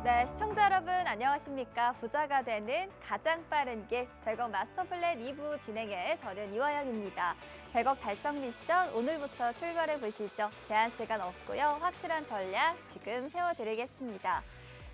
네, 시청자 여러분 안녕하십니까? 부자가 되는 가장 빠른 길 100억 마스터 플랜 2부 진행해 저는 이화영입니다. 100억 달성 미션 오늘부터 출발해 보시죠. 제한 시간 없고요. 확실한 전략 지금 세워드리겠습니다.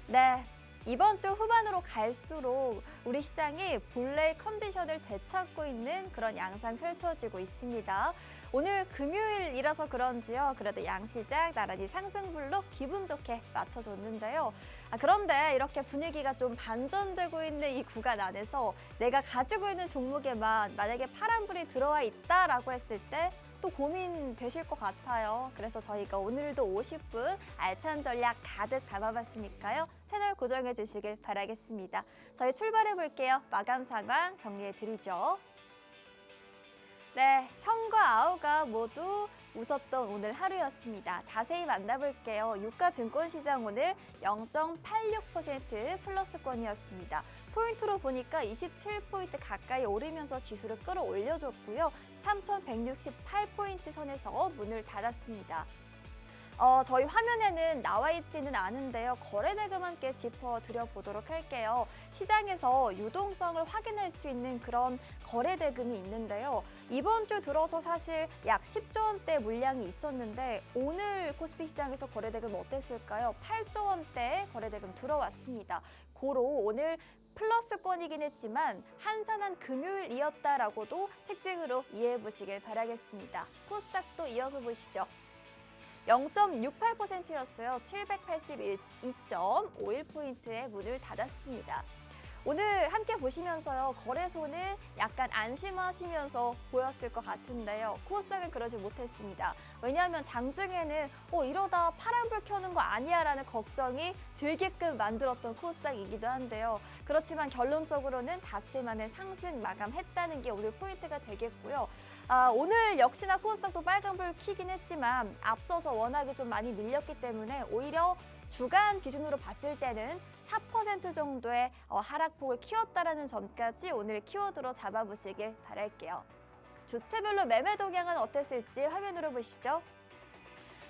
네. 이번 주 후반으로 갈수록 우리 시장이 본래의 컨디션을 되찾고 있는 그런 양상 펼쳐지고 있습니다. 오늘 금요일이라서 그런지요. 그래도 양시장 나란히 상승불로 기분 좋게 맞춰줬는데요. 그런데 이렇게 분위기가 좀 반전되고 있는 이 구간 안에서 내가 가지고 있는 종목에만 만약에 파란불이 들어와 있다라고 했을 때 또 고민되실 것 같아요. 그래서 저희가 오늘도 50분 알찬 전략 가득 담아봤으니까요. 채널 고정해 주시길 바라겠습니다. 저희 출발해 볼게요. 마감 상황 정리해 드리죠. 네, 현과 아우가 모두 웃었던 오늘 하루였습니다. 자세히 만나볼게요. 유가증권시장 오늘 0.86% 플러스권이었습니다. 포인트로 보니까 27포인트 가까이 오르면서 지수를 끌어올려줬고요. 3,168포인트 선에서 문을 닫았습니다. 저희 화면에는 나와 있지는 않은데요. 거래대금 함께 짚어드려보도록 할게요. 시장에서 유동성을 확인할 수 있는 그런 거래대금이 있는데요. 이번 주 들어서 사실 약 10조 원대 물량이 있었는데 오늘 코스피 시장에서 거래대금 어땠을까요? 8조 원대 거래대금 들어왔습니다. 고로 오늘 플러스권이긴 했지만 한산한 금요일이었다라고도 특징으로 이해해 보시길 바라겠습니다. 코스닥도 이어서 보시죠. 0.68%였어요. 781.51포인트에 문을 닫았습니다. 오늘 함께 보시면서요. 거래소는 약간 안심하시면서 보였을 것 같은데요. 코스닥은 그러지 못했습니다. 왜냐하면 장중에는 이러다 파란불 켜는 거 아니야 라는 걱정이 들게끔 만들었던 코스닥이기도 한데요. 그렇지만 결론적으로는 닷새 만에 상승 마감했다는 게 오늘 포인트가 되겠고요. 오늘 역시나 코스닥도 빨간불 켜긴 했지만 앞서서 워낙에 좀 많이 밀렸기 때문에 오히려 주간 기준으로 봤을 때는 4% 정도의 하락폭을 키웠다라는 점까지 오늘 키워드로 잡아보시길 바랄게요. 주체별로 매매 동향은 어땠을지 화면으로 보시죠.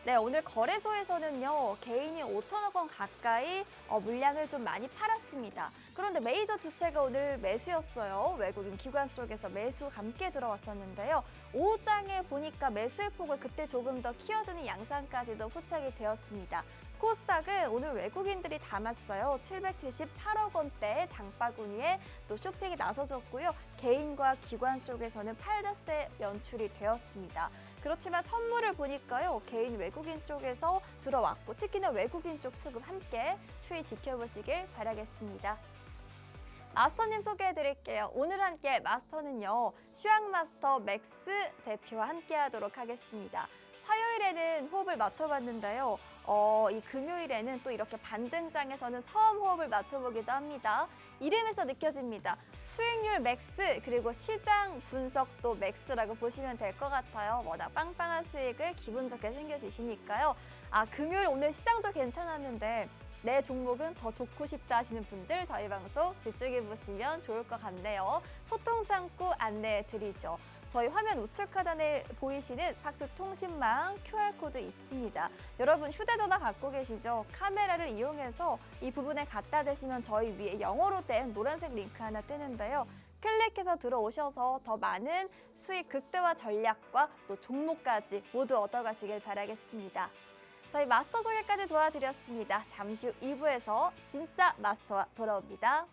네, 오늘 거래소에서는요, 개인이 5천억 원 가까이 물량을 좀 많이 팔았습니다. 그런데 메이저 주체가 오늘 매수였어요. 외국인 기관 쪽에서 매수 함께 들어왔었는데요. 오후장에 보니까 매수의 폭을 그때 조금 더 키워주는 양상까지도 포착이 되었습니다. 코스닥은 오늘 외국인들이 담았어요. 778억 원대 장바구니에 또 쇼핑이 나서줬고요. 개인과 기관 쪽에서는 팔다세 연출이 되었습니다. 그렇지만 선물을 보니까요. 개인 외국인 쪽에서 들어왔고 특히나 외국인 쪽 수급 함께 추이 지켜보시길 바라겠습니다. 마스터님 소개해드릴게요. 오늘 함께 마스터는요. 슈왕마스터 맥스 대표와 함께 하도록 하겠습니다. 화요일에는 호흡을 맞춰봤는데요. 이 금요일에는 또 이렇게 반등장에서는 처음 호흡을 맞춰보기도 합니다. 이름에서 느껴집니다. 수익률 맥스 그리고 시장 분석도 맥스라고 보시면 될 것 같아요. 워낙 빵빵한 수익을 기분 좋게 챙겨주시니까요. 금요일 오늘 시장도 괜찮았는데 내 종목은 더 좋고 싶다 하시는 분들 저희 방송 집중해 보시면 좋을 것 같네요. 소통 창구 안내해 드리죠. 저희 화면 우측 하단에 보이시는 팍스 통신망 QR코드 있습니다. 여러분 휴대전화 갖고 계시죠? 카메라를 이용해서 이 부분에 갖다 대시면 저희 위에 영어로 된 노란색 링크 하나 뜨는데요. 클릭해서 들어오셔서 더 많은 수익 극대화 전략과 또 종목까지 모두 얻어가시길 바라겠습니다. 저희 마스터 소개까지 도와드렸습니다. 잠시 후 2부에서 진짜 마스터와 돌아옵니다.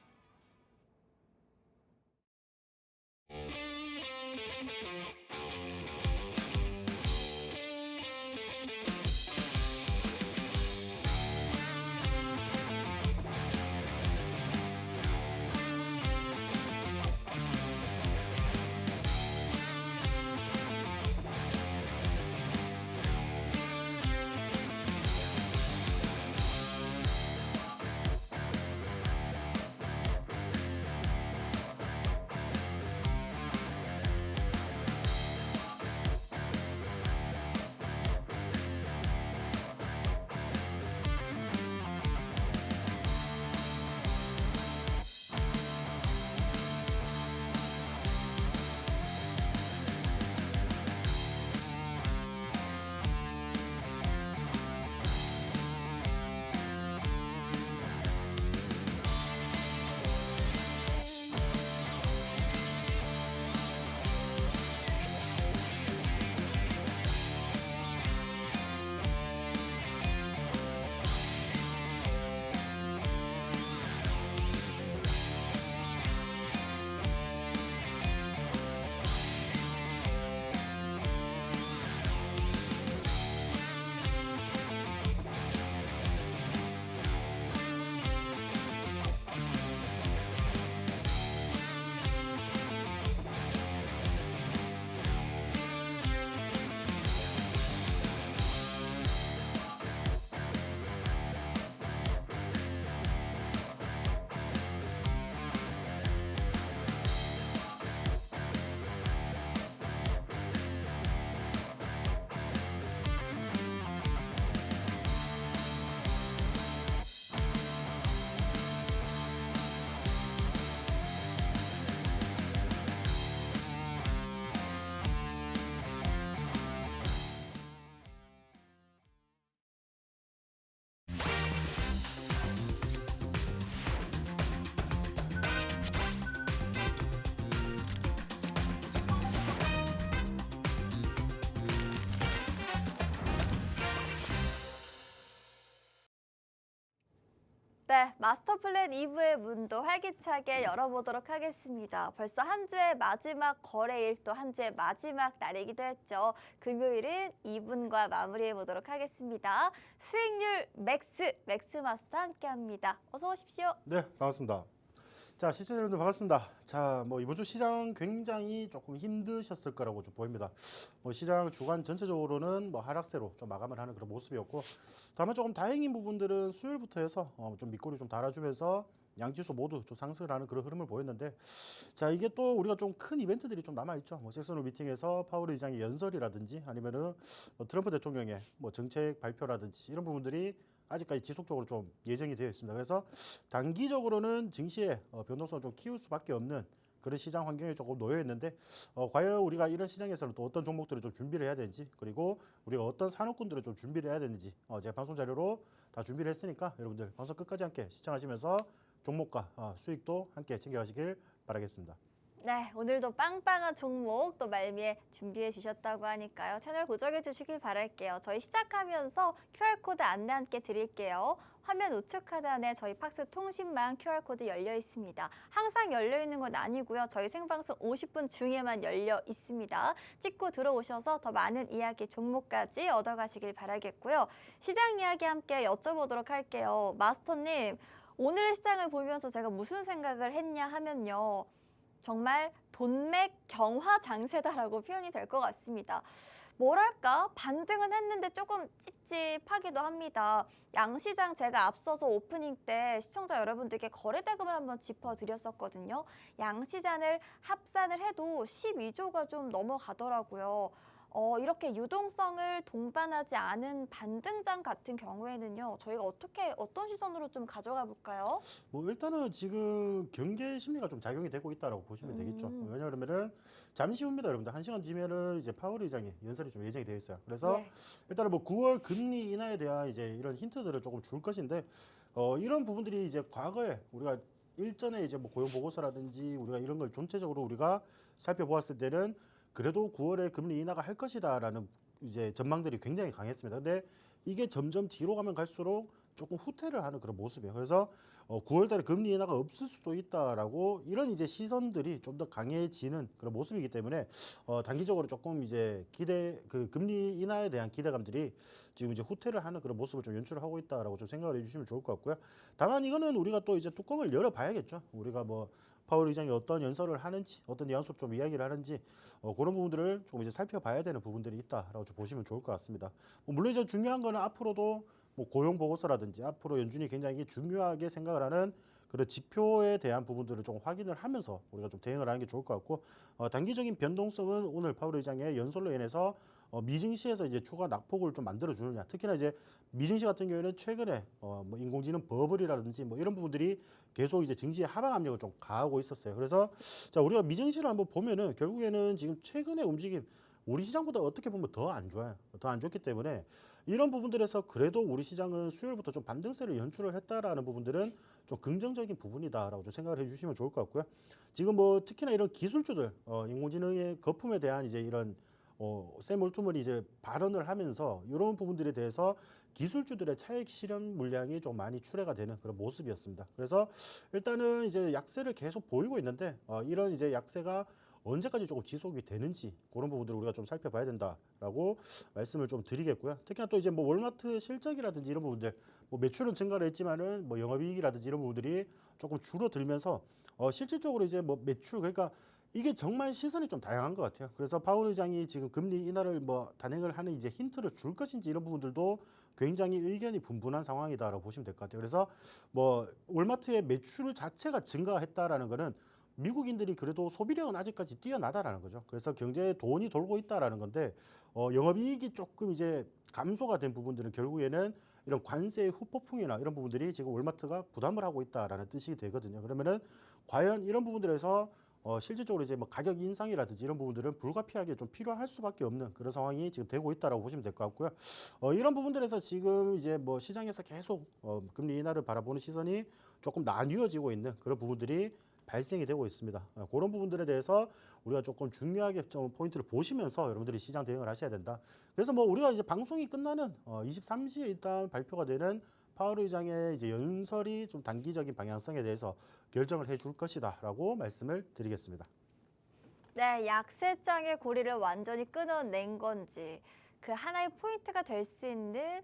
네, 마스터 플랜 2부의 문도 활기차게 열어보도록 하겠습니다. 벌써 한 주의 마지막 거래일, 또 한 주의 마지막 날이기도 했죠. 금요일은 2분과 마무리해 보도록 하겠습니다. 수익률 맥스 마스터 함께합니다. 어서 오십시오. 네, 반갑습니다. 자, 시청자 여러분들 반갑습니다. 자, 이번 주 시장 굉장히 조금 힘드셨을 거라고 좀 보입니다. 시장 주간 전체적으로는 하락세로 좀 마감을 하는 그런 모습이었고, 다만 조금 다행인 부분들은 수요일부터 해서 좀 밑꼬리 좀 달아주면서 양지수 모두 좀 상승을 하는 그런 흐름을 보였는데, 자, 이게 또 우리가 좀 큰 이벤트들이 좀 남아있죠. 잭슨 홀 미팅에서 파월 의장의 연설이라든지 아니면은 트럼프 대통령의 정책 발표라든지 이런 부분들이 아직까지 지속적으로 좀 예정이 되어 있습니다. 그래서 단기적으로는 증시의 변동성을 좀 키울 수밖에 없는 그런 시장 환경에 조금 놓여 있는데, 과연 우리가 이런 시장에서는 또 어떤 종목들을 좀 준비를 해야 되는지, 그리고 우리가 어떤 산업군들을 좀 준비를 해야 되는지 제가 방송 자료로 다 준비를 했으니까 여러분들 방송 끝까지 함께 시청하시면서 종목과 수익도 함께 챙겨가시길 바라겠습니다. 네, 오늘도 빵빵한 종목 또 말미에 준비해 주셨다고 하니까요. 채널 고정해 주시길 바랄게요. 저희 시작하면서 QR코드 안내 함께 드릴게요. 화면 우측 하단에 저희 팍스 통신망 QR코드 열려 있습니다. 항상 열려 있는 건 아니고요. 저희 생방송 50분 중에만 열려 있습니다. 찍고 들어오셔서 더 많은 이야기 종목까지 얻어가시길 바라겠고요. 시장 이야기 함께 여쭤보도록 할게요. 마스터님, 오늘 시장을 보면서 제가 무슨 생각을 했냐 하면요. 정말 돈맥 경화 장세다라고 표현이 될 것 같습니다. 뭐랄까 반등은 했는데 조금 찝찝하기도 합니다. 양시장 제가 앞서서 오프닝 때 시청자 여러분들께 거래대금을 한번 짚어드렸었거든요. 양시장을 합산을 해도 12조가 좀 넘어가더라고요. 이렇게 유동성을 동반하지 않은 반등장 같은 경우에는요, 저희가 어떤 시선으로 좀 가져가 볼까요? 일단은 지금 경계 심리가 좀 작용이 되고 있다라고 보시면 되겠죠. 왜냐하면은 잠시 후입니다, 여러분들. 1시간 뒤면은 이제 파월 의장이 연설이 좀 예정이 되어 있어요. 그래서 네. 일단은 9월 금리 인하에 대한 이제 이런 힌트들을 조금 줄 것인데, 이런 부분들이 이제 과거에 우리가 일전에 이제 고용 보고서라든지 우리가 이런 걸 전체적으로 우리가 살펴보았을 때는 그래도 9월에 금리 인하가 할 것이다라는 이제 전망들이 굉장히 강했습니다. 근데 이게 점점 뒤로 가면 갈수록 조금 후퇴를 하는 그런 모습이에요. 그래서 9월달에 금리 인하가 없을 수도 있다라고 이런 이제 시선들이 좀 더 강해지는 그런 모습이기 때문에 단기적으로 조금 이제 금리 인하에 대한 기대감들이 지금 이제 후퇴를 하는 그런 모습을 좀 연출을 하고 있다라고 좀 생각을 해주시면 좋을 것 같고요. 다만 이거는 우리가 또 이제 뚜껑을 열어봐야겠죠. 우리가 파월 의장이 어떤 연설을 하는지, 어떤 뉘앙스로 좀 이야기를 하는지 그런 부분들을 좀 이제 살펴봐야 되는 부분들이 있다라고 좀 보시면 좋을 것 같습니다. 물론 이제 중요한 거는 앞으로도 고용 보고서라든지 앞으로 연준이 굉장히 중요하게 생각을 하는 그런 지표에 대한 부분들을 좀 확인을 하면서 우리가 좀 대응을 하는 게 좋을 것 같고, 단기적인 변동성은 오늘 파월 의장의 연설로 인해서 미증시에서 이제 추가 낙폭을 좀 만들어 주느냐. 특히나 이제 미증시 같은 경우에는 최근에 인공지능 버블이라든지 이런 부분들이 계속 이제 증시의 하방 압력을 좀 가하고 있었어요. 그래서 자, 우리가 미증시를 한번 보면은 결국에는 지금 최근의 움직임 우리 시장보다 어떻게 보면 더 안 좋아요. 더 안 좋기 때문에 이런 부분들에서 그래도 우리 시장은 수요일부터 좀 반등세를 연출을 했다라는 부분들은 좀 긍정적인 부분이다라고 좀 생각을 해주시면 좋을 것 같고요. 지금 특히나 이런 기술주들 인공지능의 거품에 대한 이제 이런 샘 올트먼이 이제 발언을 하면서 이런 부분들에 대해서 기술주들의 차익 실현 물량이 좀 많이 출회가 되는 그런 모습이었습니다. 그래서 일단은 이제 약세를 계속 보이고 있는데 이런 이제 약세가 언제까지 조금 지속이 되는지 그런 부분들을 우리가 좀 살펴봐야 된다라고 말씀을 좀 드리겠고요. 특히나 또 이제 월마트 실적이라든지 이런 부분들 매출은 증가를 했지만은 영업이익이라든지 이런 부분들이 조금 줄어들면서 실질적으로 이제 매출 그러니까 이게 정말 시선이 좀 다양한 것 같아요. 그래서 파월 의장이 지금 금리 인하를 단행을 하는 이제 힌트를 줄 것인지 이런 부분들도 굉장히 의견이 분분한 상황이다라고 보시면 될 것 같아요. 그래서 월마트의 매출 자체가 증가했다라는 거는 미국인들이 그래도 소비력은 아직까지 뛰어나다라는 거죠. 그래서 경제에 돈이 돌고 있다라는 건데 영업이익이 조금 이제 감소가 된 부분들은 결국에는 이런 관세의 후폭풍이나 이런 부분들이 지금 월마트가 부담을 하고 있다라는 뜻이 되거든요. 그러면은 과연 이런 부분들에서 실질적으로 이제 가격 인상이라든지 이런 부분들은 불가피하게 좀 필요할 수밖에 없는 그런 상황이 지금 되고 있다라고 보시면 될 것 같고요. 이런 부분들에서 지금 이제 시장에서 계속 금리 인하를 바라보는 시선이 조금 나뉘어지고 있는 그런 부분들이 발생이 되고 있습니다. 그런 부분들에 대해서 우리가 조금 중요하게 좀 포인트를 보시면서 여러분들이 시장 대응을 하셔야 된다. 그래서 우리가 이제 방송이 끝나는 23시에 일단 발표가 되는 파월 의장의 이제 연설이 좀 단기적인 방향성에 대해서 결정을 해줄 것이다라고 말씀을 드리겠습니다. 네, 약세장의 고리를 완전히 끊어낸 건지 그 하나의 포인트가 될 수 있는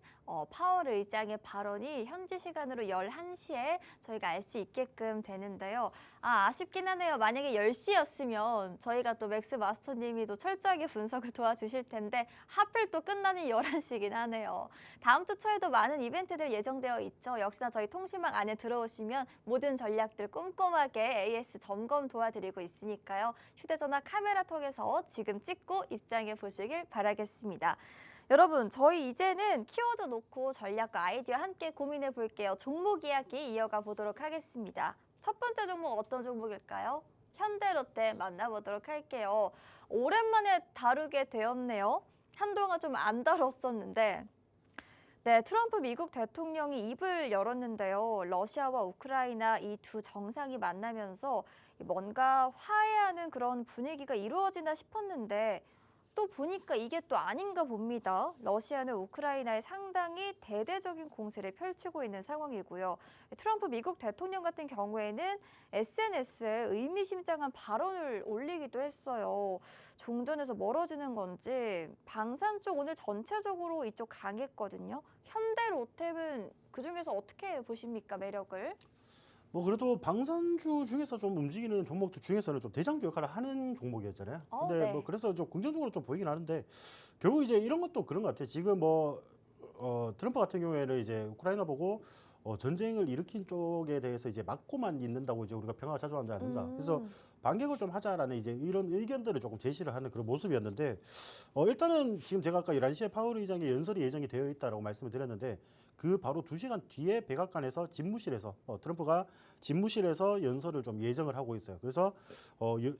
파월 의장의 발언이 현지 시간으로 11시에 저희가 알 수 있게끔 되는데요. 아쉽긴 하네요. 만약에 10시였으면 저희가 또 맥스 마스터님이 또 철저하게 분석을 도와주실 텐데 하필 또 끝나는 11시긴 하네요. 다음 주 초에도 많은 이벤트들 예정되어 있죠. 역시나 저희 통신망 안에 들어오시면 모든 전략들 꼼꼼하게 AS 점검 도와드리고 있으니까요. 휴대전화 카메라 통해서 지금 찍고 입장해 보시길 바라겠습니다. 여러분, 저희 이제는 키워드 놓고 전략과 아이디어 함께 고민해 볼게요. 종목 이야기 이어가 보도록 하겠습니다. 첫 번째 종목 어떤 종목일까요? 현대롯데 만나보도록 할게요. 오랜만에 다루게 되었네요. 한동안 좀 안 다뤘었는데 네, 트럼프 미국 대통령이 입을 열었는데요. 러시아와 우크라이나 이 두 정상이 만나면서 뭔가 화해하는 그런 분위기가 이루어지나 싶었는데 또 보니까 이게 또 아닌가 봅니다. 러시아는 우크라이나에 상당히 대대적인 공세를 펼치고 있는 상황이고요. 트럼프 미국 대통령 같은 경우에는 SNS에 의미심장한 발언을 올리기도 했어요. 종전에서 멀어지는 건지 방산 쪽 오늘 전체적으로 이쪽 강했거든요. 현대로템은 그중에서 어떻게 보십니까, 매력을? 뭐 그래도 방산주 중에서 좀 움직이는 종목들 중에서는 좀 대장주 역할을 하는 종목이었잖아요. 근데 네. 뭐 그래서 좀 긍정적으로 좀 보이긴 하는데 결국 이제 이런 것도 그런 것 같아요. 지금 뭐 트럼프 같은 경우에는 이제 우크라이나 보고 전쟁을 일으킨 쪽에 대해서 이제 막고만 있는다고 이제 우리가 평화가 찾아오지 않는다. 그래서 반격을 좀 하자라는 이제 이런 의견들을 조금 제시를 하는 그런 모습이었는데 일단은 지금 제가 아까 11시에 파월 의장의 연설이 예정이 되어 있다라고 말씀을 드렸는데 그 바로 2시간 뒤에 백악관에서 집무실에서 트럼프가 집무실에서 연설을 좀 예정을 하고 있어요. 그래서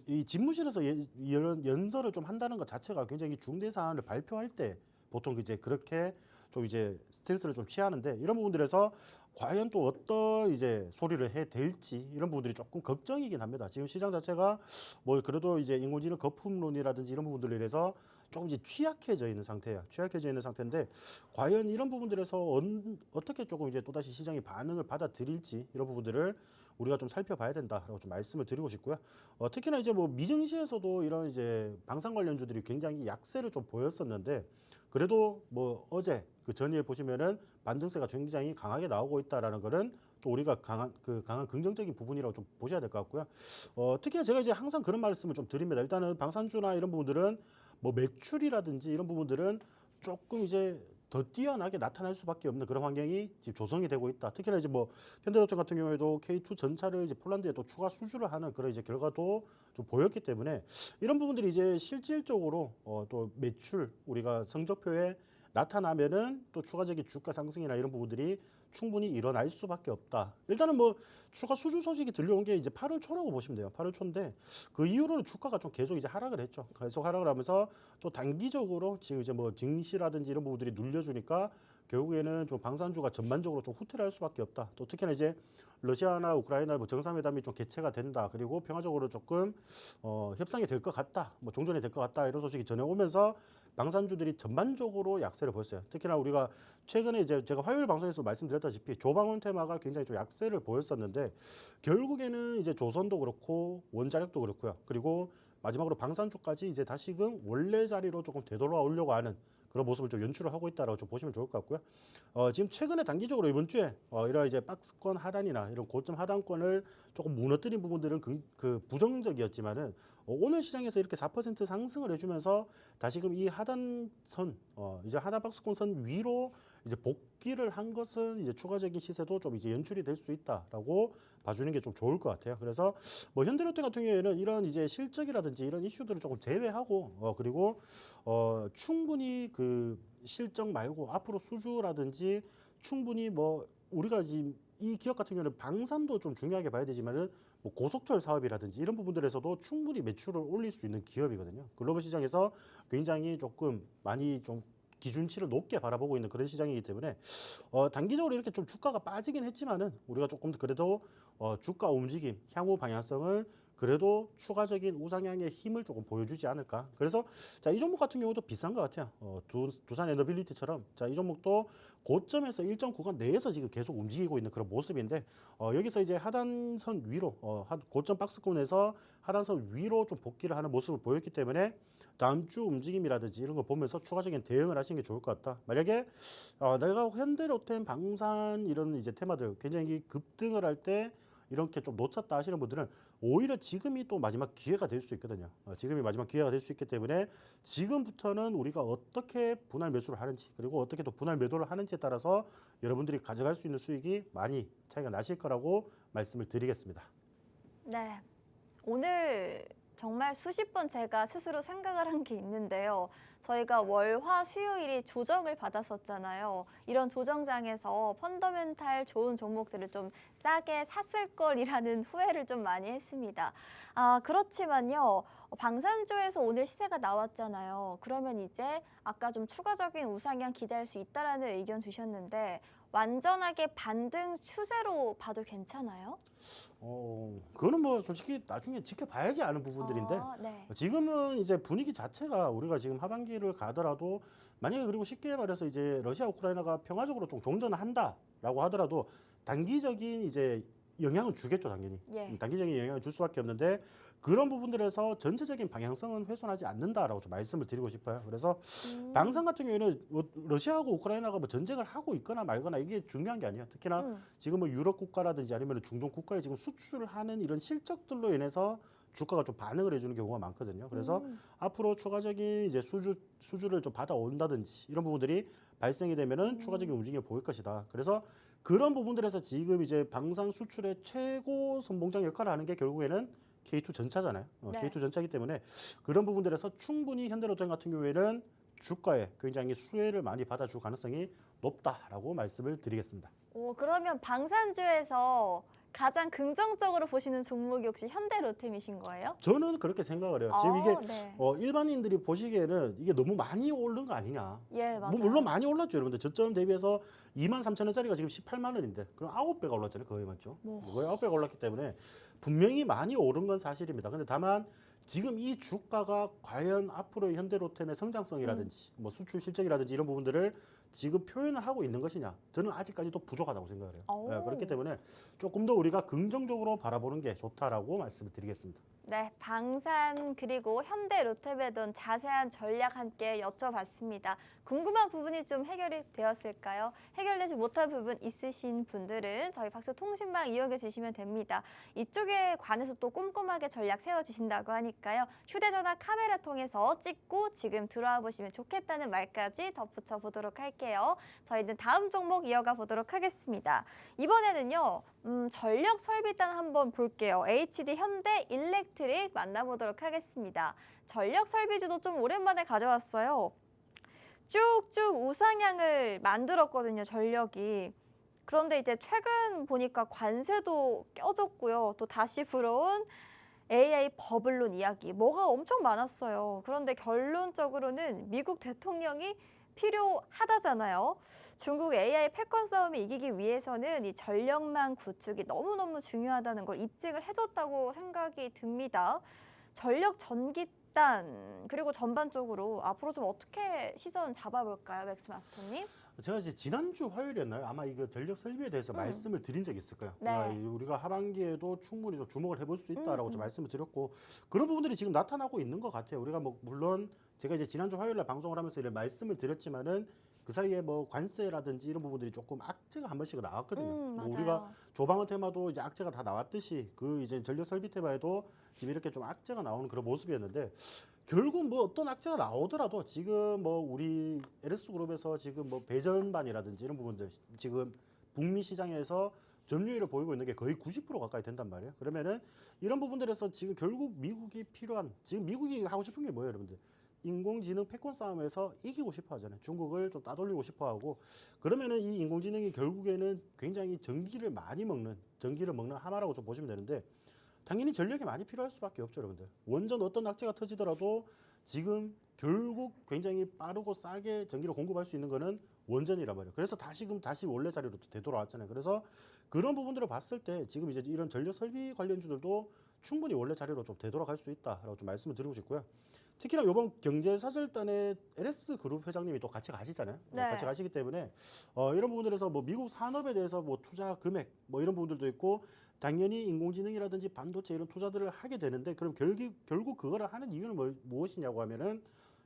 이 집무실에서 이런 연설을 좀 한다는 것 자체가 굉장히 중대 사안을 발표할 때 보통 이제 그렇게 좀 이제 스탠스를 좀 취하는데 이런 부분들에서 과연 또 어떤 이제 소리를 해 댈지 이런 부분들이 조금 걱정이긴 합니다. 지금 시장 자체가 뭐 그래도 이제 인공지능 거품론이라든지 이런 부분들에 대해서 조금 이제 취약해져 있는 상태예요. 취약해져 있는 상태인데 과연 이런 부분들에서 어떻게 조금 이제 또다시 시장이 반응을 받아들일지 이런 부분들을 우리가 좀 살펴봐야 된다라고 좀 말씀을 드리고 싶고요. 특히나 이제 뭐 미증시에서도 이런 이제 방산 관련주들이 굉장히 약세를 좀 보였었는데 그래도 뭐 어제 그 전일에 보시면은 반등세가 굉장히 강하게 나오고 있다라는 거는 또 우리가 강한 긍정적인 부분이라고 좀 보셔야 될 것 같고요. 특히나 제가 이제 항상 그런 말씀을 좀 드립니다. 일단은 방산주나 이런 부분들은 뭐 매출이라든지 이런 부분들은 조금 이제 더 뛰어나게 나타날 수밖에 없는 그런 환경이 지금 조성이 되고 있다. 특히나 이제 뭐 현대로템 같은 경우에도 K2 전차를 이제 폴란드에 또 추가 수주를 하는 그런 이제 결과도 좀 보였기 때문에 이런 부분들이 이제 실질적으로 또 매출 우리가 성적표에 나타나면은 또 추가적인 주가 상승이나 이런 부분들이 충분히 일어날 수밖에 없다. 일단은 뭐 추가 수주 소식이 들려온 게 이제 8월 초라고 보시면 돼요. 8월 초인데 그 이후로는 주가가 좀 계속 이제 하락을 했죠. 계속 하락을 하면서 또 단기적으로 지금 이제 뭐 증시라든지 이런 부분들이 눌려주니까 결국에는 좀 방산주가 전반적으로 좀 후퇴를 할 수밖에 없다. 또 특히나 이제 러시아나 우크라이나 뭐 정상회담이 좀 개최가 된다. 그리고 평화적으로 조금 협상이 될 것 같다. 뭐 종전이 될 것 같다. 이런 소식이 전해오면서 방산주들이 전반적으로 약세를 보였어요. 특히나 우리가 최근에 이제 제가 화요일 방송에서 말씀드렸다시피 조방원 테마가 굉장히 좀 약세를 보였었는데 결국에는 이제 조선도 그렇고 원자력도 그렇고요. 그리고 마지막으로 방산주까지 이제 다시금 원래 자리로 조금 되돌아오려고 하는 그런 모습을 좀 연출을 하고 있다라고 좀 보시면 좋을 것 같고요. 지금 최근에 단기적으로 이번 주에 이런 이제 박스권 하단이나 이런 고점 하단권을 조금 무너뜨린 부분들은 그 부정적이었지만은 오늘 시장에서 이렇게 4% 상승을 해주면서 다시금 이 하단선 이제 하단 박스권 선 위로 이제 복귀를 한 것은 이제 추가적인 시세도 좀 이제 연출이 될 수 있다라고 봐주는 게 좀 좋을 것 같아요. 그래서 뭐 현대로템 같은 경우에는 이런 이제 실적이라든지 이런 이슈들을 조금 제외하고 그리고 충분히 그 실적 말고 앞으로 수주라든지 충분히 뭐 우리가 지금 이 기업 같은 경우는 방산도 좀 중요하게 봐야 되지만은 뭐 고속철 사업이라든지 이런 부분들에서도 충분히 매출을 올릴 수 있는 기업이거든요. 글로벌 시장에서 굉장히 조금 많이 좀 기준치를 높게 바라보고 있는 그런 시장이기 때문에 단기적으로 이렇게 좀 주가가 빠지긴 했지만은 우리가 조금 더 그래도 주가 움직임, 향후 방향성은 그래도 추가적인 우상향의 힘을 조금 보여주지 않을까. 그래서 자, 이 종목 같은 경우도 비싼 것 같아요. 두산 에너빌리티처럼 자, 이 종목도 고점에서 일정 구간 내에서 지금 계속 움직이고 있는 그런 모습인데 여기서 이제 하단선 위로 고점 박스권에서 하단선 위로 좀 복귀를 하는 모습을 보였기 때문에 다음 주 움직임이라든지 이런 걸 보면서 추가적인 대응을 하시는 게 좋을 것 같다. 만약에 내가 현대로템, 방산 이런 이제 테마들 굉장히 급등을 할 때 이렇게 좀 놓쳤다 하시는 분들은 오히려 지금이 또 마지막 기회가 될 수 있거든요. 지금이 마지막 기회가 될 수 있기 때문에 지금부터는 우리가 어떻게 분할 매수를 하는지 그리고 어떻게 또 분할 매도를 하는지에 따라서 여러분들이 가져갈 수 있는 수익이 많이 차이가 나실 거라고 말씀을 드리겠습니다. 네. 오늘 정말 수십 번 제가 스스로 생각을 한 게 있는데요. 저희가 월, 화, 수요일이 조정을 받았었잖아요. 이런 조정장에서 펀더멘탈 좋은 종목들을 좀 싸게 샀을 걸이라는 후회를 좀 많이 했습니다. 그렇지만요. 방산주에서 오늘 시세가 나왔잖아요. 그러면 이제 아까 좀 추가적인 우상향 기대할 수 있다라는 의견 주셨는데 완전하게 반등 추세로 봐도 괜찮아요? 그거는 뭐 솔직히 나중에 지켜봐야지 아는 부분들인데 네. 지금은 이제 분위기 자체가 우리가 지금 하반기를 가더라도 만약에 그리고 쉽게 말해서 이제 러시아 우크라이나가 평화적으로 좀 종전을 한다라고 하더라도 단기적인 이제 영향은 주겠죠, 당연히. 예. 단기적인 영향을 줄 수밖에 없는데 그런 부분들에서 전체적인 방향성은 훼손하지 않는다라고 좀 말씀을 드리고 싶어요. 그래서 방산 같은 경우에는 뭐 러시아하고 우크라이나가 뭐 전쟁을 하고 있거나 말거나 이게 중요한 게 아니에요. 특히나 지금 뭐 유럽 국가라든지 아니면 중동 국가에 지금 수출을 하는 이런 실적들로 인해서 주가가 좀 반응을 해주는 경우가 많거든요. 그래서 앞으로 추가적인 이제 수주를 좀 받아온다든지 이런 부분들이 발생이 되면은 추가적인 움직임을 보일 것이다. 그래서 그런 부분들에서 지금 이제 방산 수출의 최고 선봉장 역할을 하는 게 결국에는 K2 전차잖아요. 네. K2 전차이기 때문에 그런 부분들에서 충분히 현대로템 같은 경우에는 주가에 굉장히 수혜를 많이 받아줄 가능성이 높다라고 말씀을 드리겠습니다. 그러면 방산주에서 가장 긍정적으로 보시는 종목이 혹시 현대로템이신 거예요? 저는 그렇게 생각을 해요. 지금 이게 네. 일반인들이 보시기에는 이게 너무 많이 오른 거 아니냐. 예, 맞아요. 물론 많이 올랐죠, 여러분들. 저점 대비해서 23,000원짜리가 지금 18만 원인데 그럼 9배가 올랐잖아요, 거의 맞죠? 거의 9배가 올랐기 때문에 분명히 많이 오른 건 사실입니다. 근데 다만 지금 이 주가가 과연 앞으로의 현대로템의 성장성이라든지 뭐 수출 실적이라든지 이런 부분들을 지금 표현을 하고 있는 것이냐? 저는 아직까지도 부족하다고 생각을 해요. 그렇기 때문에 조금 더 우리가 긍정적으로 바라보는 게 좋다라고 말씀을 드리겠습니다. 네, 방산 그리고 현대로템에 대한 자세한 전략 함께 여쭤봤습니다. 궁금한 부분이 좀 해결이 되었을까요? 해결되지 못한 부분 있으신 분들은 저희 박스통신망 이용해 주시면 됩니다. 이쪽에 관해서 또 꼼꼼하게 전략 세워주신다고 하니까요. 휴대전화 카메라 통해서 찍고 지금 들어와 보시면 좋겠다는 말까지 덧붙여 보도록 할게요. 저희는 다음 종목 이어가 보도록 하겠습니다. 이번에는요. 전력 설비단 한번 볼게요. HD 현대 일렉트릭 만나보도록 하겠습니다. 전력 설비주도 좀 오랜만에 가져왔어요. 쭉쭉 우상향을 만들었거든요, 전력이. 그런데 이제 최근 보니까 관세도 껴졌고요. 또 다시 불어온 AI 버블론 이야기, 뭐가 엄청 많았어요. 그런데 결론적으로는 미국 대통령이 필요하다잖아요. 중국 AI 패권 싸움을 이기기 위해서는 이 전력망 구축이 너무너무 중요하다는 걸 입증을 해줬다고 생각이 듭니다. 전력 전기단 그리고 전반적으로 앞으로 좀 어떻게 시선 잡아볼까요, 맥스마스터님? 제가 이제 지난주 화요일이었나요? 아마 이거 전력 설비에 대해서 말씀을 드린 적이 있을 거예요. 네. 우리가 하반기에도 충분히 좀 주목을 해볼 수 있다라고 좀 말씀을 드렸고 그런 부분들이 지금 나타나고 있는 것 같아요. 우리가 뭐 물론 제가 이제 지난주 화요일에 방송을 하면서 이런 말씀을 드렸지만은 그 사이에 뭐 관세라든지 이런 부분들이 조금 악재가 한 번씩 나왔거든요. 뭐 우리가 조방어 테마도 이제 악재가 다 나왔듯이 그 이제 전력 설비 테마에도 지금 이렇게 좀 악재가 나오는 그런 모습이었는데 결국 뭐 어떤 악재가 나오더라도 지금 뭐 우리 LS 그룹에서 지금 뭐 배전반이라든지 이런 부분들 지금 북미 시장에서 점유율을 보이고 있는 게 거의 90% 가까이 된단 말이에요. 그러면은 이런 부분들에서 지금 결국 미국이 필요한 지금 미국이 하고 싶은 게 뭐예요, 여러분들? 인공지능 패권 싸움에서 이기고 싶어 하잖아요. 중국을 좀 따돌리고 싶어 하고 그러면은 이 인공지능이 결국에는 굉장히 전기를 먹는 하마라고 좀 보시면 되는데 당연히 전력이 많이 필요할 수밖에 없죠, 여러분들. 원전 어떤 악재가 터지더라도 지금 결국 굉장히 빠르고 싸게 전기를 공급할 수 있는 거는 원전이란 말이에요. 그래서 다시 원래 자리로 되돌아왔잖아요. 그래서 그런 부분들을 봤을 때 지금 이제 이런 전력 설비 관련주들도 충분히 원래 자리로 좀 되돌아갈 수 있다라고 좀 말씀을 드리고 싶고요. 특히나 이번 경제사절단에 LS 그룹 회장님이 또 같이 가시잖아요. 네. 같이 가시기 때문에 이런 부분들에서 뭐 미국 산업에 대해서 뭐 투자 금액 뭐 이런 부분들도 있고 당연히 인공지능이라든지 반도체 이런 투자들을 하게 되는데 그럼 결국 그거를 하는 이유는 무엇이냐고 하면은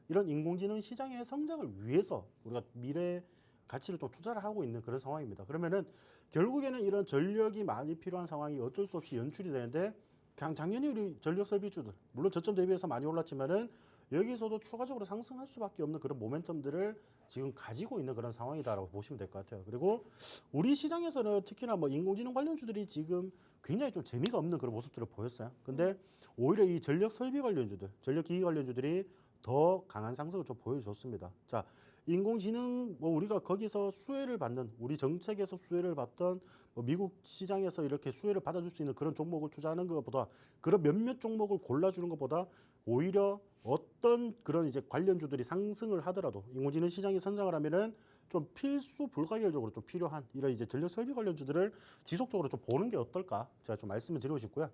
이런 인공지능 시장의 성장을 위해서 우리가 미래 가치를 좀 투자를 하고 있는 그런 상황입니다. 그러면은 결국에는 이런 전력이 많이 필요한 상황이 어쩔 수 없이 연출이 되는데 당연히 우리 전력 설비주들 물론 저점 대비해서 많이 올랐지만은 여기서도 추가적으로 상승할 수밖에 없는 그런 모멘텀들을 지금 가지고 있는 그런 상황이다라고 보시면 될 것 같아요. 그리고 우리 시장에서는 특히나 뭐 인공지능 관련주들이 지금 굉장히 좀 재미가 없는 그런 모습들을 보였어요. 근데 오히려 이 전력 설비 관련주들, 전력 기기 관련주들이 더 강한 상승을 좀 보여줬습니다. 자, 인공지능 뭐 우리가 거기서 수혜를 받는 우리 정책에서 수혜를 받던 뭐 미국 시장에서 이렇게 수혜를 받아줄 수 있는 그런 종목을 투자하는 것보다 그런 몇몇 종목을 골라주는 것보다 오히려 어떤 그런 이제 관련주들이 상승을 하더라도 인공지능 시장이 선장을 하면은 좀 필수 불가결적으로 좀 필요한 이런 이제 전력 설비 관련주들을 지속적으로 좀 보는 게 어떨까 제가 좀 말씀을 드리고 싶고요.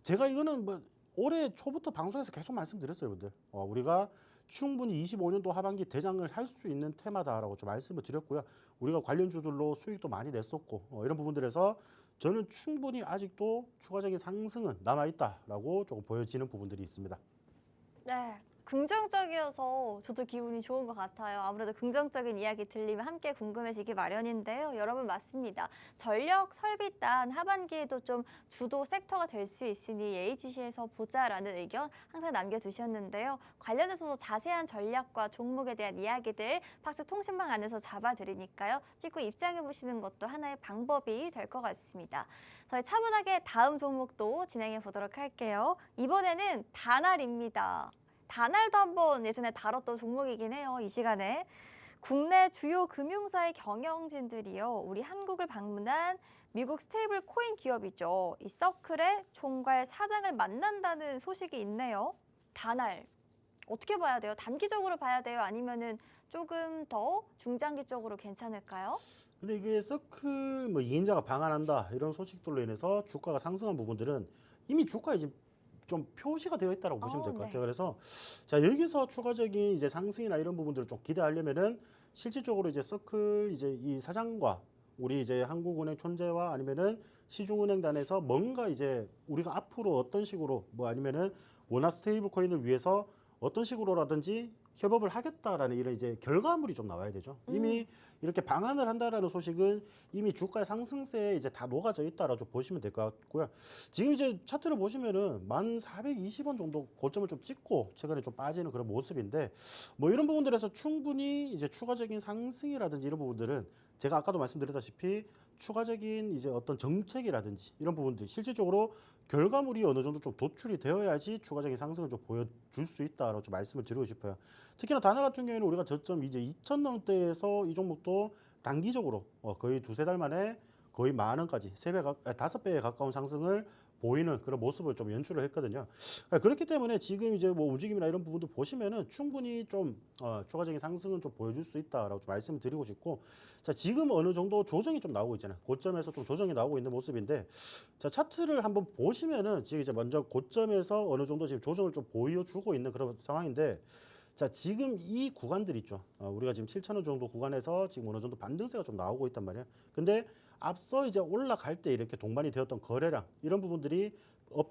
제가 이거는 뭐 올해 초부터 방송에서 계속 말씀드렸어요, 여러분들. 우리가 충분히 25년도 하반기 대장을 할 수 있는 테마다라고 좀 말씀을 드렸고요. 우리가 관련주들로 수익도 많이 냈었고 이런 부분들에서 저는 충분히 아직도 추가적인 상승은 남아있다라고 조금 보여지는 부분들이 있습니다. 네, 긍정적이어서 저도 기분이 좋은 것 같아요. 아무래도 긍정적인 이야기 들리면 함께 궁금해지기 마련인데요. 여러분 맞습니다. 전력 설비단 하반기에도 좀 주도 섹터가 될 수 있으니 예의주시해서 보자라는 의견 항상 남겨주셨는데요. 관련해서도 자세한 전략과 종목에 대한 이야기들 박스 통신망 안에서 잡아드리니까요. 찍고 입장해보시는 것도 하나의 방법이 될 것 같습니다. 저희 차분하게 다음 종목도 진행해 보도록 할게요. 이번에는 다날입니다. 다날도 한번 예전에 다뤘던 종목이긴 해요. 이 시간에. 국내 주요 금융사의 경영진들이요. 우리 한국을 방문한 미국 스테이블 코인 기업이죠. 이 서클의 총괄 사장을 만난다는 소식이 있네요. 다날. 어떻게 봐야 돼요? 단기적으로 봐야 돼요? 아니면은 조금 더 중장기적으로 괜찮을까요? 근데 이게 서클 뭐 2인자가 방한한다 이런 소식들로 인해서 주가가 상승한 부분들은 이미 주가에 지금 좀 표시가 되어 있다고 보시면 될 것 같아요. 그래서 자 여기서 추가적인 이제 상승이나 이런 부분들을 좀 기대하려면은 실질적으로 이제 서클 이제 이 사장과 우리 이제 한국은행 촌재와 아니면은 시중은행단에서 뭔가 이제 우리가 앞으로 어떤 식으로 뭐 아니면은 원화 스테이블 코인을 위해서 어떤 식으로라든지 협업을 하겠다라는 이런 이제 결과물이 좀 나와야 되죠. 이미 이렇게 방한을 한다라는 소식은 이미 주가의 상승세에 이제 다 녹아져 있다라고 보시면 될 것 같고요. 지금 이제 차트를 보시면은 1420원 정도 고점을 좀 찍고 최근에 좀 빠지는 그런 모습인데 뭐 이런 부분들에서 충분히 이제 추가적인 상승이라든지 이런 부분들은 제가 아까도 말씀드렸다시피 추가적인 이제 어떤 정책이라든지 이런 부분들 실질적으로 결과물이 어느 정도 좀 도출이 되어야지 추가적인 상승을 좀 보여줄 수 있다라고 좀 말씀을 드리고 싶어요. 특히나 다나 같은 경우에는 우리가 저점 이제 2,000원대에서 이 종목도 단기적으로 거의 두세 달 만에 거의 10,000원까지 5배에 가까운 상승을 보이는 그런 모습을 좀 연출을 했거든요. 그렇기 때문에 지금 이제 뭐 움직임이나 이런 부분도 보시면은 충분히 좀 추가적인 상승은 좀 보여줄 수 있다라고 좀 말씀을 드리고 싶고, 자 지금 어느 정도 조정이 좀 나오고 있잖아요. 고점에서 좀 조정이 나오고 있는 모습인데, 자 차트를 한번 보시면은 지금 이제 먼저 고점에서 어느 정도 지금 조정을 좀 보여주고 있는 그런 상황인데. 자 지금 이 구간들 있죠. 우리가 지금 7,000원 정도 구간에서 지금 어느 정도 반등세가 좀 나오고 있단 말이에요. 근데 앞서 이제 올라갈 때 이렇게 동반이 되었던 거래량 이런 부분들이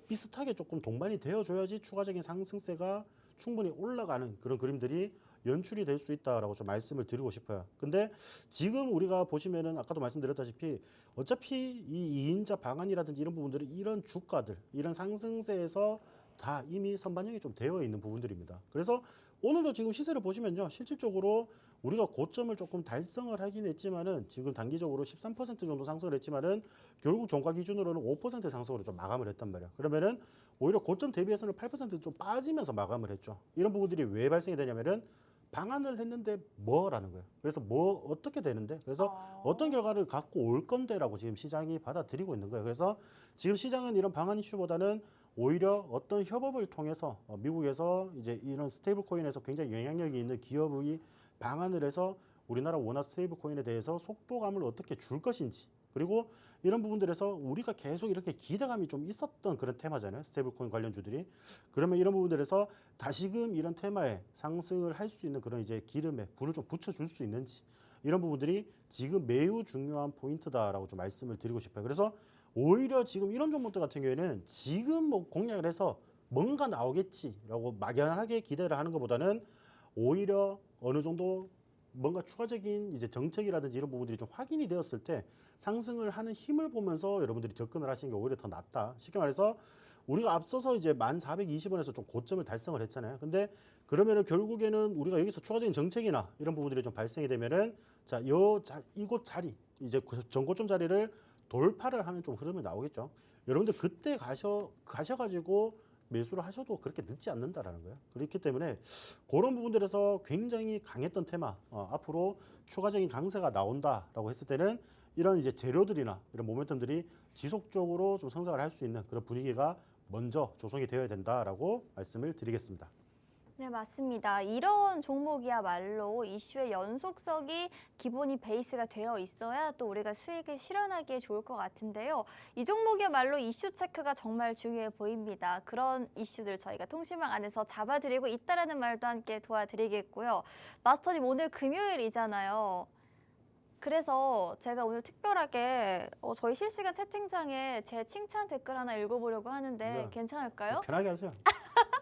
비슷하게 조금 동반이 되어줘야지 추가적인 상승세가 충분히 올라가는 그런 그림들이 연출이 될 수 있다라고 좀 말씀을 드리고 싶어요. 근데 지금 우리가 보시면은 아까도 말씀드렸다시피 어차피 이 2인자 방안이라든지 이런 부분들이 이런 주가들 이런 상승세에서 다 이미 선반영이 좀 되어 있는 부분들입니다. 그래서 오늘도 지금 시세를 보시면요, 실질적으로 우리가 고점을 조금 달성을 하긴 했지만은 지금 단기적으로 13% 정도 상승을 했지만은 결국 종가 기준으로는 5% 상승으로 좀 마감을 했단 말이에요. 그러면은 오히려 고점 대비해서는 8%좀 빠지면서 마감을 했죠. 이런 부분들이 왜 발생이 되냐면은 방안을 했는데 뭐라는 거예요. 그래서 뭐 어떻게 되는데, 그래서 어떤 결과를 갖고 올 건데라고 지금 시장이 받아들이고 있는 거예요. 그래서 지금 시장은 이런 방안 이슈보다는 오히려 어떤 협업을 통해서 미국에서 이제 이런 스테이블 코인에서 굉장히 영향력이 있는 기업의 방안을 해서 우리나라 원화 스테이블 코인에 대해서 속도감을 어떻게 줄 것인지, 그리고 이런 부분들에서 우리가 계속 이렇게 기대감이 좀 있었던 그런 테마잖아요. 스테이블코인 관련주들이. 그러면 이런 부분들에서 다시금 이런 테마에 상승을 할 수 있는 그런 이제 기름에 불을 좀 붙여줄 수 있는지 이런 부분들이 지금 매우 중요한 포인트다라고 좀 말씀을 드리고 싶어요. 그래서 오히려 지금 이런 종목들 같은 경우에는 지금 뭐 공략을 해서 뭔가 나오겠지라고 막연하게 기대를 하는 것보다는 오히려 어느 정도 뭔가 추가적인 이제 정책이라든지 이런 부분들이 좀 확인이 되었을 때 상승을 하는 힘을 보면서 여러분들이 접근을 하시는 게 오히려 더 낫다. 쉽게 말해서 우리가 앞서서 이제 1420원에서 좀 고점을 달성을 했잖아요. 근데 그러면은 결국에는 우리가 여기서 추가적인 정책이나 이런 부분들이 좀 발생이 되면은 자, 이곳 자리 이제 전고점 자리를 돌파를 하는 좀 흐름이 나오겠죠. 여러분들 그때 가셔가지고 매수를 하셔도 그렇게 늦지 않는다라는 거예요. 그렇기 때문에 그런 부분들에서 굉장히 강했던 테마 앞으로 추가적인 강세가 나온다라고 했을 때는 이런 이제 재료들이나 이런 모멘텀들이 지속적으로 좀 성장을 할 수 있는 그런 분위기가 먼저 조성이 되어야 된다라고 말씀을 드리겠습니다. 네, 맞습니다. 이런 종목이야말로 이슈의 연속성이 기본이 베이스가 되어 있어야 또 우리가 수익을 실현하기에 좋을 것 같은데요. 이 종목이야말로 이슈 체크가 정말 중요해 보입니다. 그런 이슈들 저희가 통신망 안에서 잡아드리고 있다라는 말도 함께 도와드리겠고요. 마스터님, 오늘 금요일이잖아요. 그래서 제가 오늘 특별하게 저희 실시간 채팅창에 제 칭찬 댓글 하나 읽어보려고 하는데 네. 괜찮을까요? 편하게 하세요.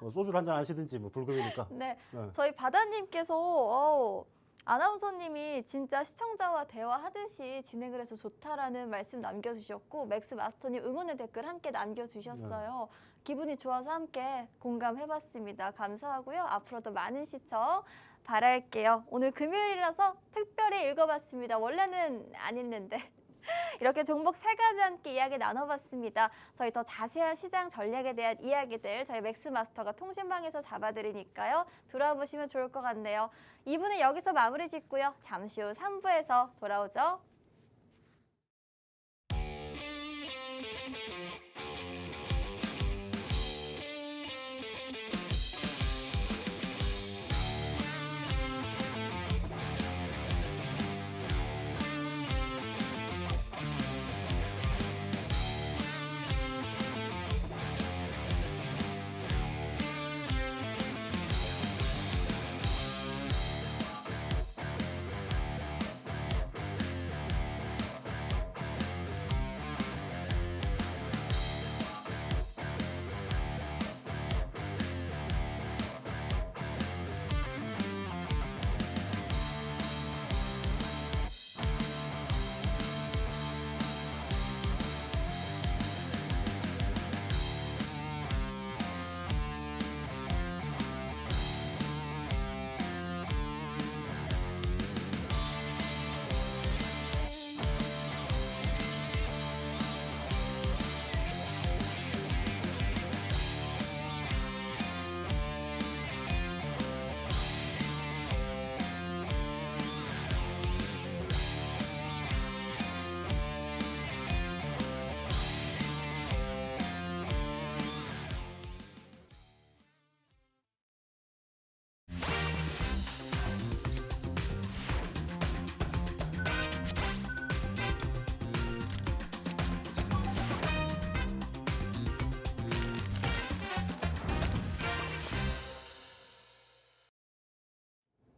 뭐 소주를 한잔 하시든지 뭐 불금이니까. 네, 네. 저희 바다님께서 아나운서님이 진짜 시청자와 대화하듯이 진행을 해서 좋다라는 말씀 남겨주셨고 맥스 마스터님 응원의 댓글 함께 남겨주셨어요. 기분이 좋아서 함께 공감해봤습니다. 감사하고요. 앞으로도 많은 시청 바랄게요. 오늘 금요일이라서 특별히 읽어봤습니다. 원래는 안 읽는데. 이렇게 종목 3가지 함께 이야기 나눠봤습니다. 저희 더 자세한 시장 전략에 대한 이야기들 저희 맥스마스터가 통신방에서 잡아드리니까요. 들어보시면 좋을 것 같네요. 2부는 여기서 마무리 짓고요. 잠시 후 3부에서 돌아오죠.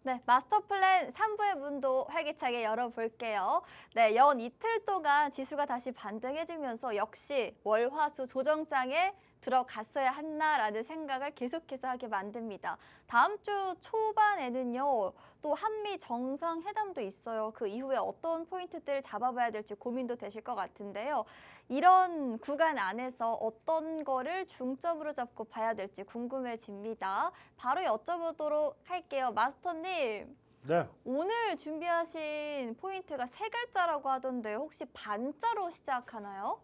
네, 마스터 플랜 3부의 문도 활기차게 열어볼게요. 네, 연 이틀 동안 지수가 다시 반등해주면서 역시 월, 화, 수 조정장에 들어갔어야 했나라는 생각을 계속해서 하게 만듭니다. 다음 주 초반에는요, 또 한미 정상회담도 있어요. 그 이후에 어떤 포인트들 잡아봐야 될지 고민도 되실 것 같은데요. 이런 구간 안에서 어떤 거를 중점으로 잡고 봐야 될지 궁금해집니다. 바로 여쭤보도록 할게요. 마스터님, 네. 오늘 준비하신 포인트가 3글자라고 하던데 혹시 반자로 시작하나요?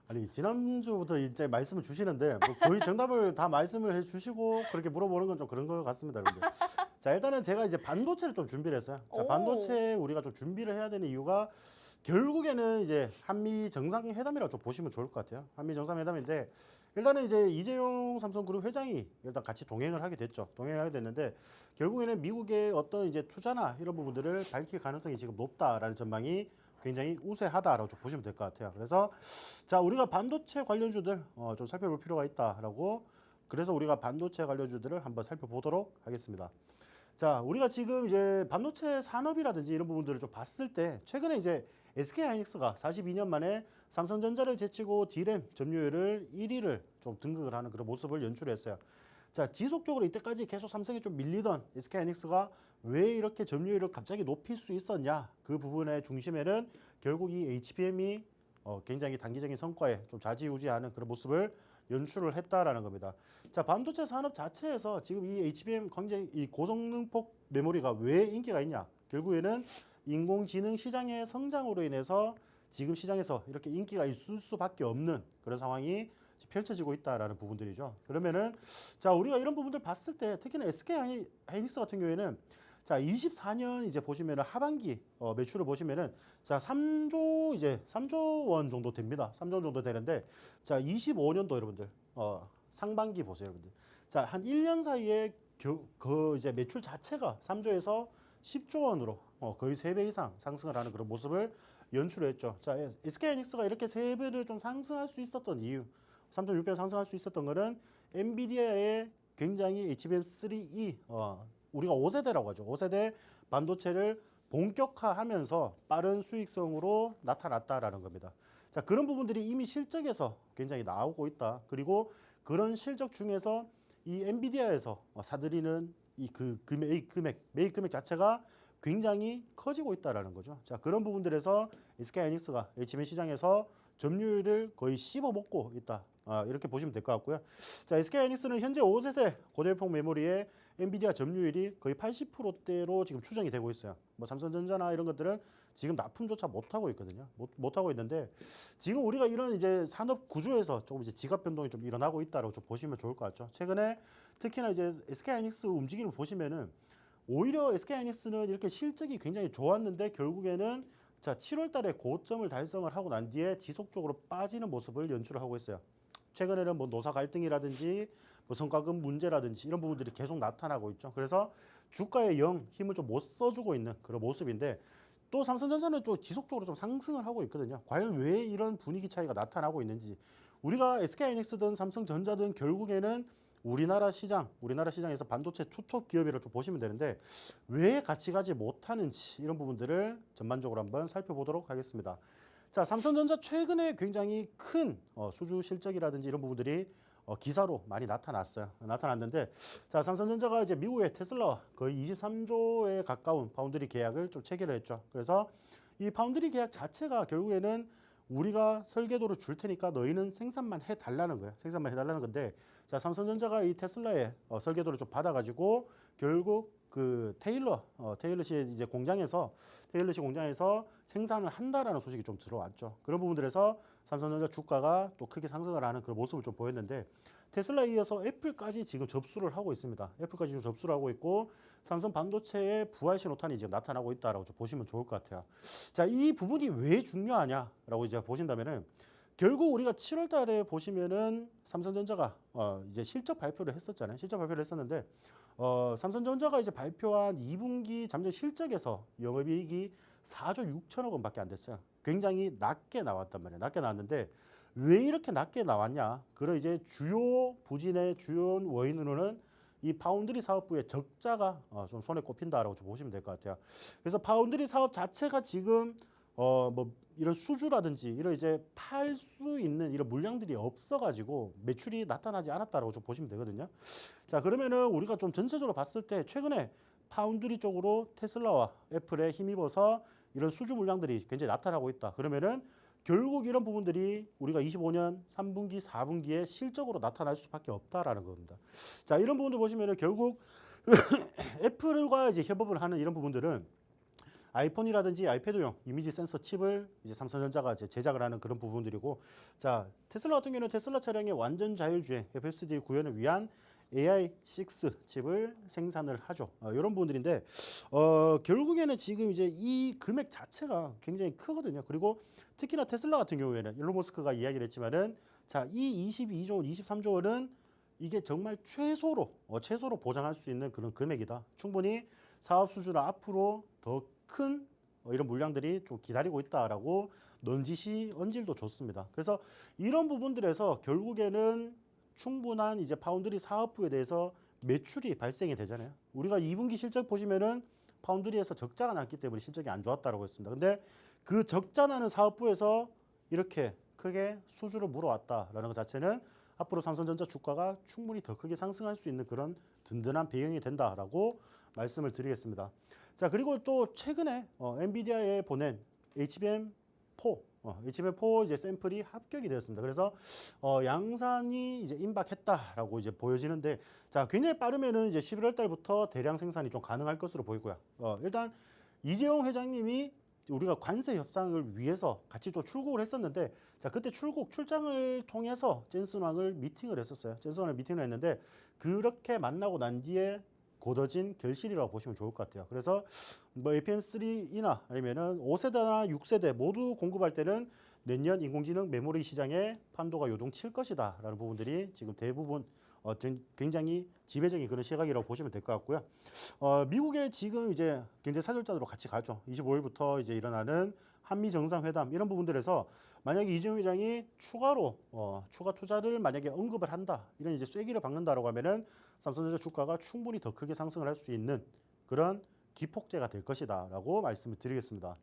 아니 지난주부터 이제 말씀을 주시는데 뭐 거의 정답을 다 말씀을 해주시고 그렇게 물어보는 건 좀 그런 것 같습니다, 여러분들. 자, 일단은 제가 이제 반도체를 좀 준비를 했어요. 자, 오. 반도체 우리가 좀 준비를 해야 되는 이유가 결국에는 이제 한미 정상회담이라고 좀 보시면 좋을 것 같아요. 한미 정상회담인데 일단은 이제 이재용 삼성그룹 회장이 일단 같이 동행을 하게 됐죠. 동행을 하게 됐는데 결국에는 미국의 어떤 이제 투자나 이런 부분들을 밝힐 가능성이 지금 높다라는 전망이 굉장히 우세하다라고 좀 보시면 될 것 같아요. 그래서 자, 우리가 반도체 관련주들 좀 살펴볼 필요가 있다라고, 그래서 우리가 반도체 관련주들을 한번 살펴보도록 하겠습니다. 자, 우리가 지금 이제 반도체 산업이라든지 이런 부분들을 좀 봤을 때 최근에 이제 SK하이닉스가 42년 만에 삼성전자를 제치고 D램 점유율을 1위를 좀 등극을 하는 그런 모습을 연출했어요. 자, 지속적으로 이때까지 계속 삼성이 좀 밀리던 SK하이닉스가 왜 이렇게 점유율을 갑자기 높일 수 있었냐? 그 부분의 중심에는 결국 이 HBM이 굉장히 단기적인 성과에 좀 좌지우지하는 그런 모습을 연출을 했다라는 겁니다. 자, 반도체 산업 자체에서 지금 이 HBM 굉장히 이 고성능폭 메모리가 왜 인기가 있냐? 결국에는 인공지능 시장의 성장으로 인해서 지금 시장에서 이렇게 인기가 있을 수밖에 없는 그런 상황이 펼쳐지고 있다라는 부분들이죠. 그러면은 자, 우리가 이런 부분들 봤을 때 특히나 SK 하이닉스 같은 경우에는 자, 24년 이제 보시면은 하반기 매출을 보시면은 자, 3조 원 정도 됩니다. 3조 원 정도 되는데 자, 25년도 여러분들 상반기 보세요, 여러분들. 자, 한 1년 사이에 그 이제 매출 자체가 3조에서 10조 원으로 거의 3배 이상 상승을 하는 그런 모습을 연출했죠. 자, SK하이닉스가 이렇게 3배를 좀 상승할 수 있었던 이유, 3.6배 상승할 수 있었던 거는 엔비디아의 굉장히 HBM3E 우리가 5세대라고 하죠. 5세대 반도체를 본격화하면서 빠른 수익성으로 나타났다라는 겁니다. 자, 그런 부분들이 이미 실적에서 굉장히 나오고 있다. 그리고 그런 실적 중에서 이 엔비디아에서 사들이는 이 매입 금액 자체가 굉장히 커지고 있다라는 거죠. 자, 그런 부분들에서 SK하이닉스가 HBM 시장에서 점유율을 거의 씹어먹고 있다. 이렇게 보시면 될 것 같고요. 자, SK하이닉스는 현재 5세대 고대역폭 메모리의 엔비디아 점유율이 거의 80%대로 지금 추정이 되고 있어요. 뭐 삼성전자나 이런 것들은 지금 납품조차 못 하고 있거든요. 못 하고 있는데 지금 우리가 이런 이제 산업 구조에서 조금 이제 지갑 변동이 좀 일어나고 있다라고 좀 보시면 좋을 것 같죠. 최근에 특히나 이제 SK하이닉스 움직임을 보시면은 오히려 SK하이닉스는 이렇게 실적이 굉장히 좋았는데 결국에는 자, 7월 달에 고점을 달성을 하고 난 뒤에 지속적으로 빠지는 모습을 연출을 하고 있어요. 최근에는 뭐 노사 갈등이라든지 뭐 성과급 문제라든지 이런 부분들이 계속 나타나고 있죠. 그래서 주가에 영 힘을 좀 못 써주고 있는 그런 모습인데 또 삼성전자는 또 지속적으로 좀 상승을 하고 있거든요. 과연 왜 이런 분위기 차이가 나타나고 있는지, 우리가 SK하이닉스든 삼성전자든 결국에는 우리나라 시장에서 반도체 투톱 기업이라고 좀 보시면 되는데 왜 같이 가지 못하는지 이런 부분들을 전반적으로 한번 살펴보도록 하겠습니다. 자, 삼성전자 최근에 굉장히 큰 수주 실적이라든지 이런 부분들이 기사로 많이 나타났는데 자, 삼성전자가 이제 미국의 테슬라와 거의 23조에 가까운 파운드리 계약을 좀 체결을 했죠. 그래서 이 파운드리 계약 자체가 결국에는 우리가 설계도를 줄 테니까 너희는 생산만 해달라는 거예요. 생산만 해달라는 건데 자, 삼성전자가 이 테슬라의 설계도를 좀 받아가지고 결국 그 테일러시 이제 공장에서 생산을 한다라는 소식이 좀 들어왔죠. 그런 부분들에서 삼성전자 주가가 또 크게 상승을 하는 그런 모습을 좀 보였는데 테슬라에 이어서 애플까지 지금 접수를 하고 있습니다. 애플까지 지금 접수를 하고 있고 삼성 반도체의 부활 신호탄이 지금 나타나고 있다라고 좀 보시면 좋을 것 같아요. 자, 이 부분이 왜 중요하냐라고 이제 보신다면은 결국 우리가 7월 달에 보시면은 삼성전자가 이제 실적 발표를 했었잖아요. 실적 발표를 했었는데 삼성전자가 이제 발표한 2분기 잠정 실적에서 영업이익이 4조 6천억 원밖에 안 됐어요. 굉장히 낮게 나왔단 말이에요. 낮게 나왔는데 왜 이렇게 낮게 나왔냐? 그런 이제 주요 부진의 주요 원인으로는 이 파운드리 사업부의 적자가 좀 손에 꼽힌다라고 좀 보시면 될 것 같아요. 그래서 파운드리 사업 자체가 지금 뭐 이런 수주라든지 이런 이제 팔 수 있는 이런 물량들이 없어가지고 매출이 나타나지 않았다라고 좀 보시면 되거든요. 자, 그러면은 우리가 좀 전체적으로 봤을 때 최근에 파운드리 쪽으로 테슬라와 애플에 힘입어서 이런 수주 물량들이 굉장히 나타나고 있다. 그러면은 결국 이런 부분들이 우리가 25년 3분기, 4분기에 실적으로 나타날 수밖에 없다라는 겁니다. 자, 이런 부분들 보시면은 결국 애플과 이제 협업을 하는 이런 부분들은 아이폰이라든지 아이패드용 이미지 센서 칩을 이제 삼성전자가 이제 제작을 하는 그런 부분들이고, 자, 테슬라 같은 경우는 테슬라 차량의 완전 자율주행 FSD 구현을 위한 AI6 칩을 생산을 하죠. 이런 부분들인데 결국에는 지금 이제 이 금액 자체가 굉장히 크거든요. 그리고 특히나 테슬라 같은 경우에는 일론 머스크가 이야기를 했지만은 자, 이 22조 원, 23조 원은 이게 정말 최소로 보장할 수 있는 그런 금액이다. 충분히 사업 수주는 앞으로 더 큰 이런 물량들이 좀 기다리고 있다라고 넌지시 언질도 좋습니다. 그래서 이런 부분들에서 결국에는 충분한 이제 파운드리 사업부에 대해서 매출이 발생이 되잖아요. 우리가 2분기 실적 보시면은 파운드리에서 적자가 났기 때문에 실적이 안 좋았다라고 했습니다. 근데 그 적자 나는 사업부에서 이렇게 크게 수주를 물어왔다라는 것 자체는 앞으로 삼성전자 주가가 충분히 더 크게 상승할 수 있는 그런 든든한 배경이 된다라고 말씀을 드리겠습니다. 자, 그리고 또 최근에 엔비디아에 보낸 HBM4 HBM4 이제 샘플이 합격이 되었습니다. 그래서 양산이 이제 임박했다라고 이제 보여지는데, 자, 굉장히 빠르면은 이제 11월 달부터 대량 생산이 좀 가능할 것으로 보이고요. 일단 이재용 회장님이 우리가 관세 협상을 위해서 같이 또 출국을 했었는데, 자, 그때 출장을 통해서 젠슨왕을 미팅을 했었어요. 젠슨왕을 미팅을 했는데 그렇게 만나고 난 뒤에 곧어진 결실이라고 보시면 좋을 것 같아요. 그래서 뭐 APM3이나 아니면은 5세대나 6세대 모두 공급할 때는 내년 인공지능 메모리 시장에 판도가 요동칠 것이다라는 부분들이 지금 대부분 굉장히 지배적인 그런 시각이라고 보시면 될 것 같고요. 미국에 지금 이제 경제 사절단으로 같이 가죠. 25일부터 이제 일어나는 한미 정상회담 이런 부분들에서 만약에 이재용 회장이 추가로 추가 투자를 만약에 언급을 한다, 이런 이제 쐐기를 박는다라고 하면은 삼성전자 주가가 충분히 더 크게 상승을 할 수 있는 그런 기폭제가 될 것이다라고 말씀을 드리겠습니다.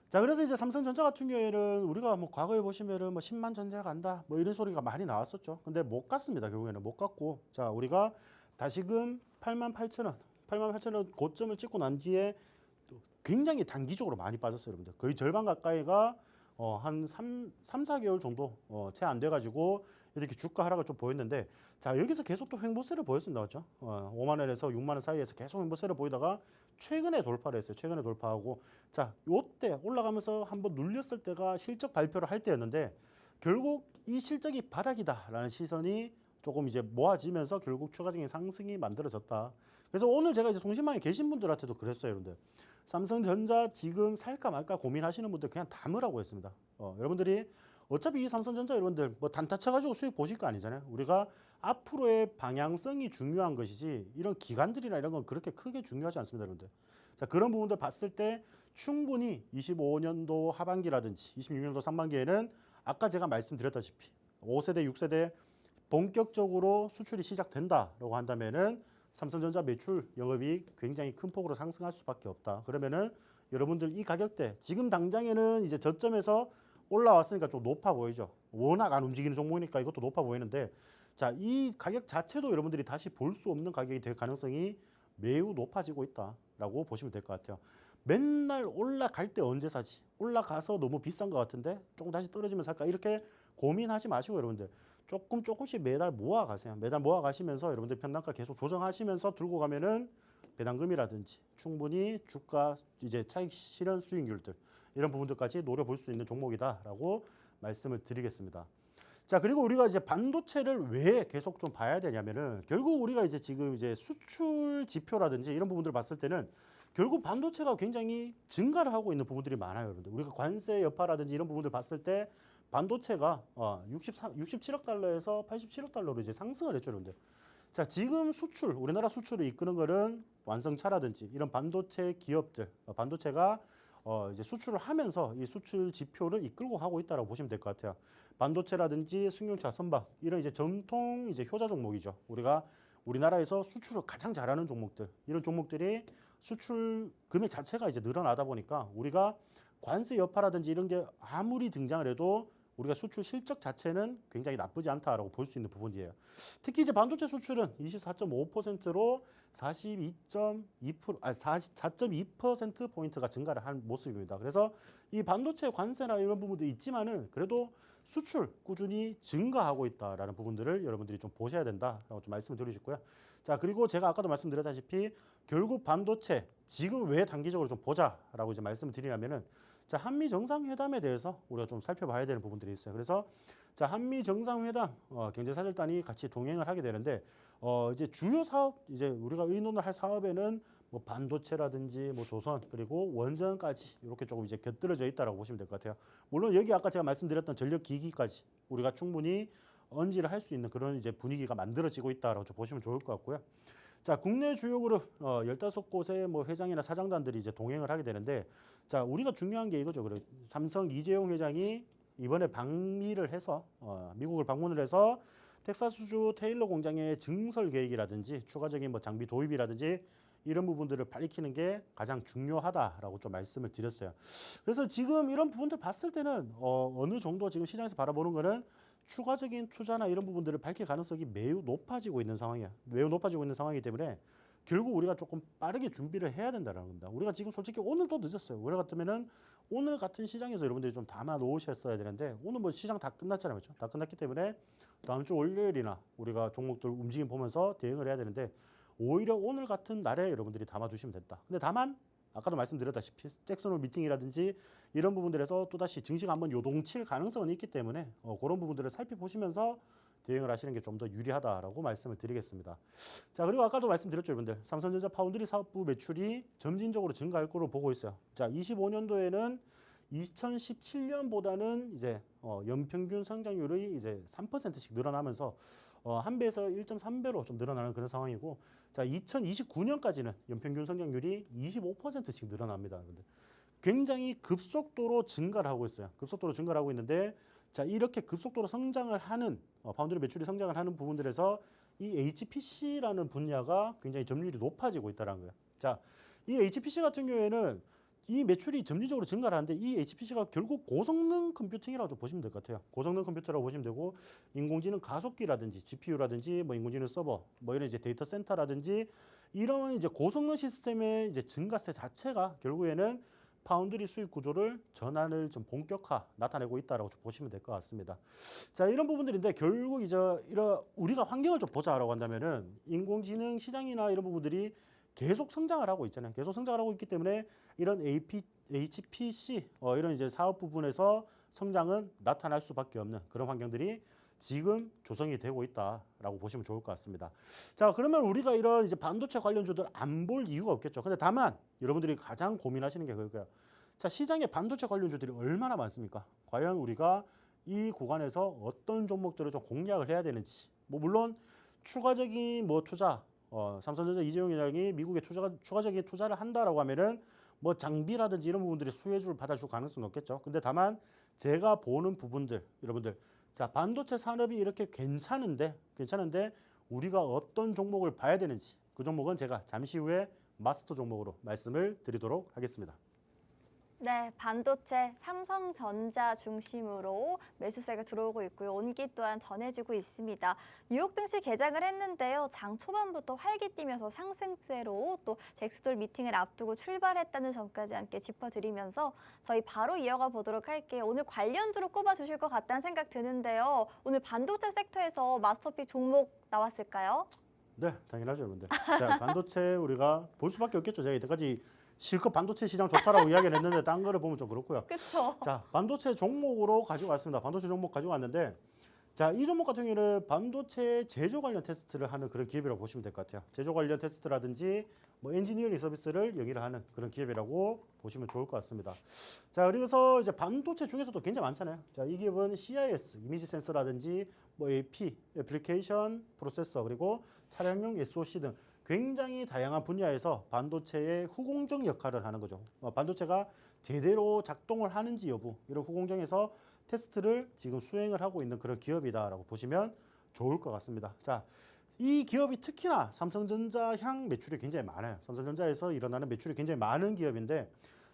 자, 그래서 이제 삼성전자 같은 경우에는 우리가 뭐 과거에 보시면은 뭐 10만 전자 간다 뭐 이런 소리가 많이 나왔었죠. 근데 못 갔습니다. 결국에는 못 갔고, 자, 우리가 다시금 88,000원 고점을 찍고 난 뒤에 굉장히 단기적으로 많이 빠졌어요, 여러분들. 거의 절반 가까이가 한 3-4개월 정도 채 안 돼가지고 이렇게 주가 하락을 좀 보였는데, 자, 여기서 계속 또 횡보세를 보였습니다, 맞죠? 5만 원에서 6만 원 사이에서 계속 횡보세를 보이다가 최근에 돌파를 했어요. 최근에 돌파하고, 자, 요때 올라가면서 한번 눌렸을 때가 실적 발표를 할 때였는데, 결국 이 실적이 바닥이다라는 시선이 조금 이제 모아지면서 결국 추가적인 상승이 만들어졌다. 그래서 오늘 제가 이제 통신망에 계신 분들한테도 그랬어요, 여러분들. 삼성전자 지금 살까 말까 고민하시는 분들 그냥 담으라고 했습니다. 여러분들이 어차피 이 삼성전자 여러분들 뭐 단타 쳐가지고 수익 보실 거 아니잖아요. 우리가 앞으로의 방향성이 중요한 것이지 이런 기관들이나 이런 건 그렇게 크게 중요하지 않습니다, 여러분들. 자, 그런 부분들 봤을 때 충분히 25년도 하반기라든지 26년도 상반기에는 아까 제가 말씀드렸다시피 5세대, 6세대 본격적으로 수출이 시작된다라고 한다면은 삼성전자 매출 영업이익 굉장히 큰 폭으로 상승할 수밖에 없다. 그러면은 여러분들 이 가격대 지금 당장에는 이제 저점에서 올라왔으니까 좀 높아 보이죠. 워낙 안 움직이는 종목이니까 이것도 높아 보이는데, 자, 이 가격 자체도 여러분들이 다시 볼 수 없는 가격이 될 가능성이 매우 높아지고 있다라고 보시면 될 것 같아요. 맨날 올라갈 때 언제 사지? 올라가서 너무 비싼 것 같은데 조금 다시 떨어지면 살까? 이렇게 고민하지 마시고 여러분들 조금씩 매달 모아 가세요. 매달 모아 가시면서 여러분들 편단가 계속 조정하시면서 들고 가면은 배당금이라든지 충분히 주가 이제 차익 실현 수익률들 이런 부분들까지 노려볼 수 있는 종목이다라고 말씀을 드리겠습니다. 자, 그리고 우리가 이제 반도체를 왜 계속 좀 봐야 되냐면은 결국 우리가 이제 지금 이제 수출 지표라든지 이런 부분들을 봤을 때는 결국 반도체가 굉장히 증가를 하고 있는 부분들이 많아요, 여러분들. 우리가 관세 여파라든지 이런 부분들 봤을 때 반도체가 67억 달러에서 87억 달러로 이제 상승을 했죠, 여러분들. 자, 지금 수출, 우리나라 수출을 이끄는 거는 완성차라든지 이런 반도체 기업들, 반도체가 이제 수출을 하면서 이 수출 지표를 이끌고 하고 있다라고 보시면 될 것 같아요. 반도체라든지 승용차, 선박 이런 이제 전통 이제 효자 종목이죠. 우리가 우리나라에서 수출을 가장 잘하는 종목들, 이런 종목들이 수출 금액 자체가 이제 늘어나다 보니까 우리가 관세 여파라든지 이런 게 아무리 등장을 해도 우리가 수출 실적 자체는 굉장히 나쁘지 않다라고 볼 수 있는 부분이에요. 특히 이제 반도체 수출은 24.5%로 4.2% 포인트가 증가를 한 모습입니다. 그래서 이 반도체 관세나 이런 부분도 있지만은 그래도 수출 꾸준히 증가하고 있다라는 부분들을 여러분들이 좀 보셔야 된다라고 좀 말씀을 드리고 싶고요. 자, 그리고 제가 아까도 말씀드렸다시피 결국 반도체 지금 왜 단기적으로 좀 보자라고 이제 말씀을 드리냐면은, 자, 한미 정상회담에 대해서 우리가 좀 살펴봐야 되는 부분들이 있어요. 그래서 자, 한미 정상회담 경제사절단이 같이 동행을 하게 되는데 이제 주요 사업, 이제 우리가 의논을 할 사업에는 뭐 반도체라든지 뭐 조선 그리고 원전까지 이렇게 조금 이제 곁들여져 있다라고 보시면 될 것 같아요. 물론 여기 아까 제가 말씀드렸던 전력 기기까지 우리가 충분히 언지를 할 수 있는 그런 이제 분위기가 만들어지고 있다라고 좀 보시면 좋을 것 같고요. 자, 국내 주요 그룹 15곳의 뭐 회장이나 사장단들이 이제 동행을 하게 되는데, 자, 우리가 중요한 게 이거죠. 그래, 삼성 이재용 회장이 이번에 방미를 해서 미국을 방문을 해서 텍사스주 테일러 공장의 증설 계획이라든지 추가적인 뭐 장비 도입이라든지 이런 부분들을 밝히는 게 가장 중요하다라고 좀 말씀을 드렸어요. 그래서 지금 이런 부분들 봤을 때는 어느 정도 지금 시장에서 바라보는 거는 추가적인 투자나 이런 부분들을 밝힐 가능성이 매우 높아지고 있는 상황이야. 매우 높아지고 있는 상황이기 때문에 결국 우리가 조금 빠르게 준비를 해야 된다는 겁니다. 우리가 지금 솔직히 오늘도 늦었어요. 우리 같으면은 오늘 같은 시장에서 여러분들이 좀 담아 놓으셨어야 되는데 오늘 뭐 시장 다 끝났잖아요. 그렇죠? 다 끝났기 때문에 다음 주 월요일이나 우리가 종목들 움직임 보면서 대응을 해야 되는데 오히려 오늘 같은 날에 여러분들이 담아 두시면 됐다. 근데 다만 아까도 말씀드렸다시피 잭슨홀 미팅이라든지 이런 부분들에서 또다시 증시가 한번 요동칠 가능성은 있기 때문에 그런 부분들을 살펴보시면서 대응을 하시는 게 좀 더 유리하다라고 말씀을 드리겠습니다. 자, 그리고 아까도 말씀드렸죠, 여러분들. 삼성전자 파운드리 사업부 매출이 점진적으로 증가할 거로 보고 있어요. 자, 25년도에는 2017년보다는 이제 연평균 성장률이 이제 3%씩 늘어나면서 한 배에서 1.3배로 좀 늘어나는 그런 상황이고, 자, 2029년까지는 연평균 성장률이 25%씩 늘어납니다. 여러분들. 굉장히 급속도로 증가를 하고 있어요. 급속도로 증가를 하고 있는데, 자, 이렇게 급속도로 성장을 하는 파운드리 매출이 성장을 하는 부분들에서 이 HPC라는 분야가 굉장히 점유율이 높아지고 있다는 거예요. 자, 이 HPC 같은 경우에는 이 매출이 점진적으로 증가를 하는데 이 HPC가 결국 고성능 컴퓨팅이라고 좀 보시면 될 것 같아요. 고성능 컴퓨터라고 보시면 되고 인공지능 가속기라든지 GPU라든지 뭐 인공지능 서버 뭐 이런 이제 데이터 센터라든지 이런 이제 고성능 시스템의 이제 증가세 자체가 결국에는 파운드리 수익 구조를 전환을 좀 본격화 나타내고 있다라고 좀 보시면 될 것 같습니다. 자, 이런 부분들인데 결국 이제 이런 우리가 환경을 좀 보자라고 한다면은 인공지능 시장이나 이런 부분들이 계속 성장을 하고 있잖아요. 계속 성장을 하고 있기 때문에 이런 HPC 이런 이제 사업 부분에서 성장은 나타날 수밖에 없는 그런 환경들이 지금 조성이 되고 있다라고 보시면 좋을 것 같습니다. 자, 그러면 우리가 이런 이제 반도체 관련주들 안 볼 이유가 없겠죠. 근데 다만 여러분들이 가장 고민하시는 게 그거예요. 자, 시장에 반도체 관련주들이 얼마나 많습니까? 과연 우리가 이 구간에서 어떤 종목들을 좀 공략을 해야 되는지. 뭐 물론 추가적인 뭐 투자 삼성전자 이재용 회장이 미국에 추가적인 투자를 한다라고 하면은 뭐 장비라든지 이런 부분들이 수혜주를 받아줄 가능성은 없겠죠. 근데 다만 제가 보는 부분들 여러분들 자, 반도체 산업이 이렇게 괜찮은데 우리가 어떤 종목을 봐야 되는지 그 종목은 제가 잠시 후에 마스터 종목으로 말씀을 드리도록 하겠습니다. 네, 반도체 삼성전자 중심으로 매수세가 들어오고 있고요. 온기 또한 전해지고 있습니다. 뉴욕 증시 개장을 했는데요. 장 초반부터 활기띠면서 상승세로 또 잭스홀 미팅을 앞두고 출발했다는 점까지 함께 짚어드리면서 저희 바로 이어가 보도록 할게요. 오늘 관련주로 꼽아주실 것 같다는 생각 드는데요. 오늘 반도체 섹터에서 마스터픽 종목 나왔을까요? 네, 당연하죠, 여러분들. 자, 반도체 우리가 볼 수밖에 없겠죠. 제가 이때까지 실컷 반도체 시장 좋다라고 이야기를 했는데 딴 거를 보면 좀 그렇고요. 그렇죠. 자, 반도체 종목으로 가지고 왔습니다. 반도체 종목 가지고 왔는데 자, 이 종목 같은 경우에는 반도체 제조 관련 테스트를 하는 그런 기업이라고 보시면 될 것 같아요. 제조 관련 테스트라든지 뭐 엔지니어링 서비스를 여기를 하는 그런 기업이라고 보시면 좋을 것 같습니다. 자, 그래서 이제 반도체 중에서도 굉장히 많잖아요. 자, 이 기업은 CIS, 이미지 센서라든지 뭐 AP, 애플리케이션 프로세서 그리고 차량용 SoC 등 굉장히 다양한 분야에서 반도체의 후공정 역할을 하는 거죠. 반도체가 제대로 작동을 하는지 여부 이런 후공정에서 테스트를 지금 수행을 하고 있는 그런 기업이다라고 보시면 좋을 것 같습니다. 자, 이 기업이 특히나 삼성전자 향 매출이 굉장히 많아요. 삼성전자에서 일어나는 매출이 굉장히 많은 기업인데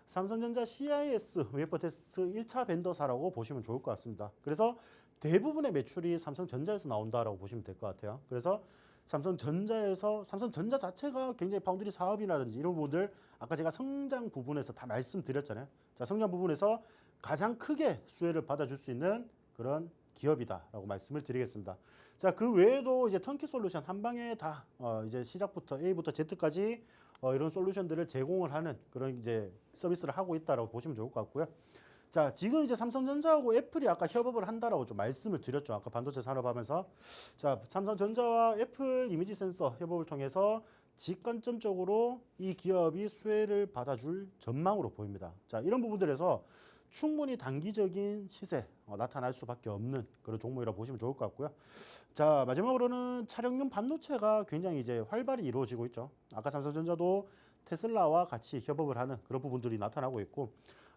삼성전자 CIS 웨이퍼 테스트 1차 벤더사라고 보시면 좋을 것 같습니다. 그래서 대부분의 매출이 삼성전자에서 나온다라고 보시면 될 것 같아요. 그래서 삼성전자 자체가 굉장히 파운드리 사업이라든지 이런 부분들 아까 제가 성장 부분에서 다 말씀드렸잖아요. 자, 성장 부분에서 가장 크게 수혜를 받아줄 수 있는 그런 기업이다라고 말씀을 드리겠습니다. 자, 그 외에도 이제 턴키 솔루션 한 방에 다 이제 시작부터 A부터 Z까지 이런 솔루션들을 제공을 하는 그런 이제 서비스를 하고 있다라고 보시면 좋을 것 같고요. 자, 지금 이제 삼성전자하고 애플이 아까 협업을 한다라고 좀 말씀을 드렸죠. 아까 반도체 산업하면서. 자, 삼성전자와 애플 이미지 센서 협업을 통해서 직관점적으로 이 기업이 수혜를 받아줄 전망으로 보입니다. 자, 이런 부분들에서 충분히 단기적인 시세 나타날 수밖에 없는 그런 종목이라고 보시면 좋을 것 같고요. 자, 마지막으로는 차량용 반도체가 굉장히 이제 활발히 이루어지고 있죠. 아까 삼성전자도 테슬라와 같이 협업을 하는 그런 부분들이 나타나고 있고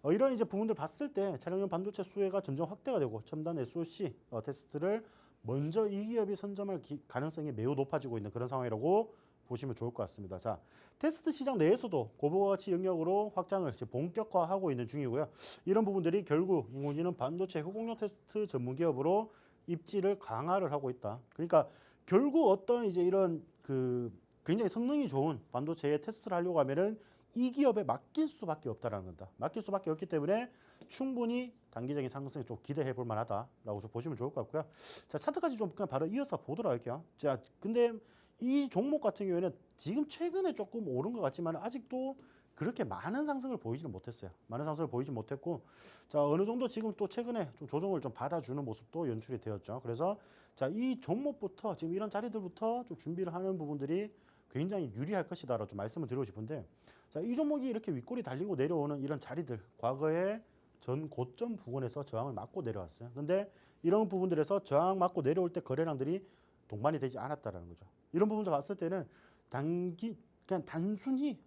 이런 이제 부분들 봤을 때 차량용 반도체 수혜가 점점 확대가 되고 첨단 SoC 테스트를 먼저 이 기업이 선점할 가능성이 매우 높아지고 있는 그런 상황이라고 보시면 좋을 것 같습니다. 자, 테스트 시장 내에서도 고부가 가치 영역으로 확장을 이제 본격화하고 있는 중이고요. 이런 부분들이 결국 인공지능 반도체 후공용 테스트 전문 기업으로 입지를 강화를 하고 있다. 그러니까 결국 어떤 이제 이런 그 굉장히 성능이 좋은 반도체의 테스트를 하려고 하면은 이 기업에 맡길 수밖에 없다라는 겁니다. 맡길 수밖에 없기 때문에 충분히 단기적인 상승에 좀 기대해 볼 만하다라고 좀 보시면 좋을 것 같고요. 자, 차트까지 좀 그냥 바로 이어서 보도록 할게요. 자, 근데 이 종목 같은 경우에는 지금 최근에 조금 오른 것 같지만 아직도 그렇게 많은 상승을 보이지는 못했어요. 많은 상승을 보이지 못했고, 자, 어느 정도 지금 또 최근에 좀 조정을 좀 받아주는 모습도 연출이 되었죠. 그래서 자, 이 종목부터 지금 이런 자리들부터 좀 준비를 하는 부분들이 굉장히 유리할 것이다라고 좀 말씀을 드리고 싶은데, 자, 이 종목이 이렇게 윗골이 달리고 내려오는 이런 자리들, 과거에 전 고점 부근에서 저항을 맞고 내려왔어요. 근데 이런 부분들에서 저항 맞고 내려올 때 거래량들이 동반이 되지 않았다라는 거죠. 이런 부분을 봤을 때는 그냥 단순히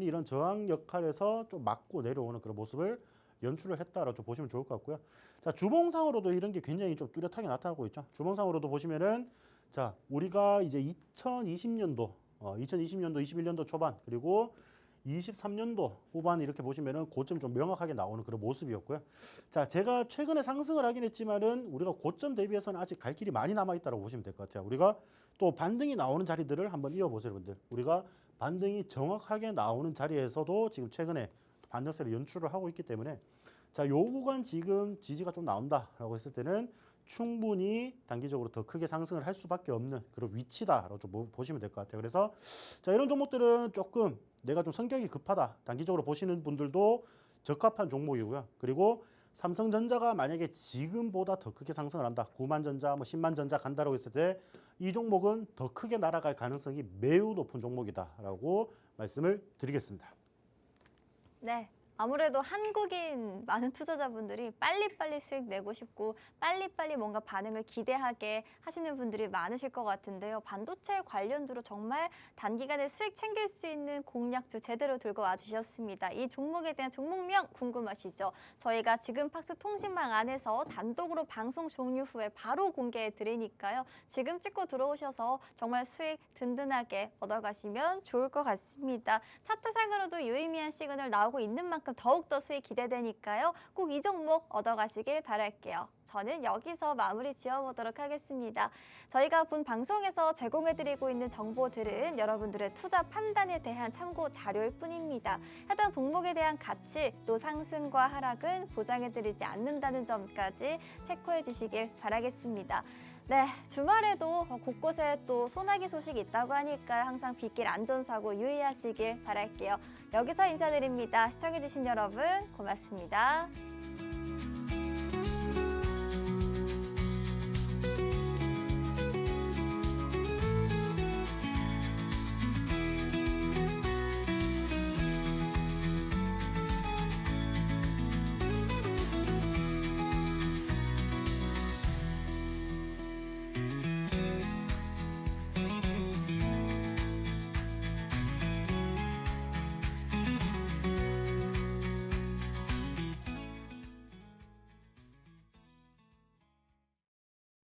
이런 저항 역할에서 좀 맞고 내려오는 그런 모습을 연출을 했다라고 좀 보시면 좋을 것 같고요. 자, 주봉상으로도 이런 게 굉장히 좀 뚜렷하게 나타나고 있죠. 주봉상으로도 보시면은 자, 우리가 이제 2020년도, 21년도 초반 그리고 23년도 후반 이렇게 보시면은 고점 좀 명확하게 나오는 그런 모습이었고요. 자, 제가 최근에 상승을 하긴 했지만은 우리가 고점 대비해서는 아직 갈 길이 많이 남아 있다고 보시면 될 것 같아요. 우리가 또 반등이 나오는 자리들을 한번 이어보세요, 여러분들. 우리가 반등이 정확하게 나오는 자리에서도 지금 최근에 반등세를 연출을 하고 있기 때문에 자, 요 구간 지금 지지가 좀 나온다라고 했을 때는 충분히 단기적으로 더 크게 상승을 할 수밖에 없는 그런 위치다라고 좀 보시면 될 것 같아요. 그래서 자, 이런 종목들은 조금 내가 좀 성격이 급하다 단기적으로 보시는 분들도 적합한 종목이고요. 그리고 삼성전자가 만약에 지금보다 더 크게 상승을 한다, 9만 전자, 10만 전자 간다라고 했을 때 이 종목은 더 크게 날아갈 가능성이 매우 높은 종목이다라고 말씀을 드리겠습니다. 네. 아무래도 한국인 많은 투자자분들이 빨리빨리 수익 내고 싶고 빨리빨리 뭔가 반응을 기대하게 하시는 분들이 많으실 것 같은데요. 반도체 관련주로 정말 단기간에 수익 챙길 수 있는 공략주 제대로 들고 와주셨습니다. 이 종목에 대한 종목명 궁금하시죠? 저희가 지금 팍스 통신망 안에서 단독으로 방송 종료 후에 바로 공개해 드리니까요. 지금 찍고 들어오셔서 정말 수익 든든하게 얻어가시면 좋을 것 같습니다. 차트상으로도 유의미한 시그널 나오고 있는 만큼 더욱더 수익 기대되니까요. 꼭 이 종목 얻어가시길 바랄게요. 저는 여기서 마무리 지어보도록 하겠습니다. 저희가 본 방송에서 제공해드리고 있는 정보들은 여러분들의 투자 판단에 대한 참고 자료일 뿐입니다. 해당 종목에 대한 가치 또 상승과 하락은 보장해드리지 않는다는 점까지 체크해 주시길 바라겠습니다. 네, 주말에도 곳곳에 또 소나기 소식이 있다고 하니까 항상 빗길 안전사고 유의하시길 바랄게요. 여기서 인사드립니다. 시청해주신 여러분 고맙습니다.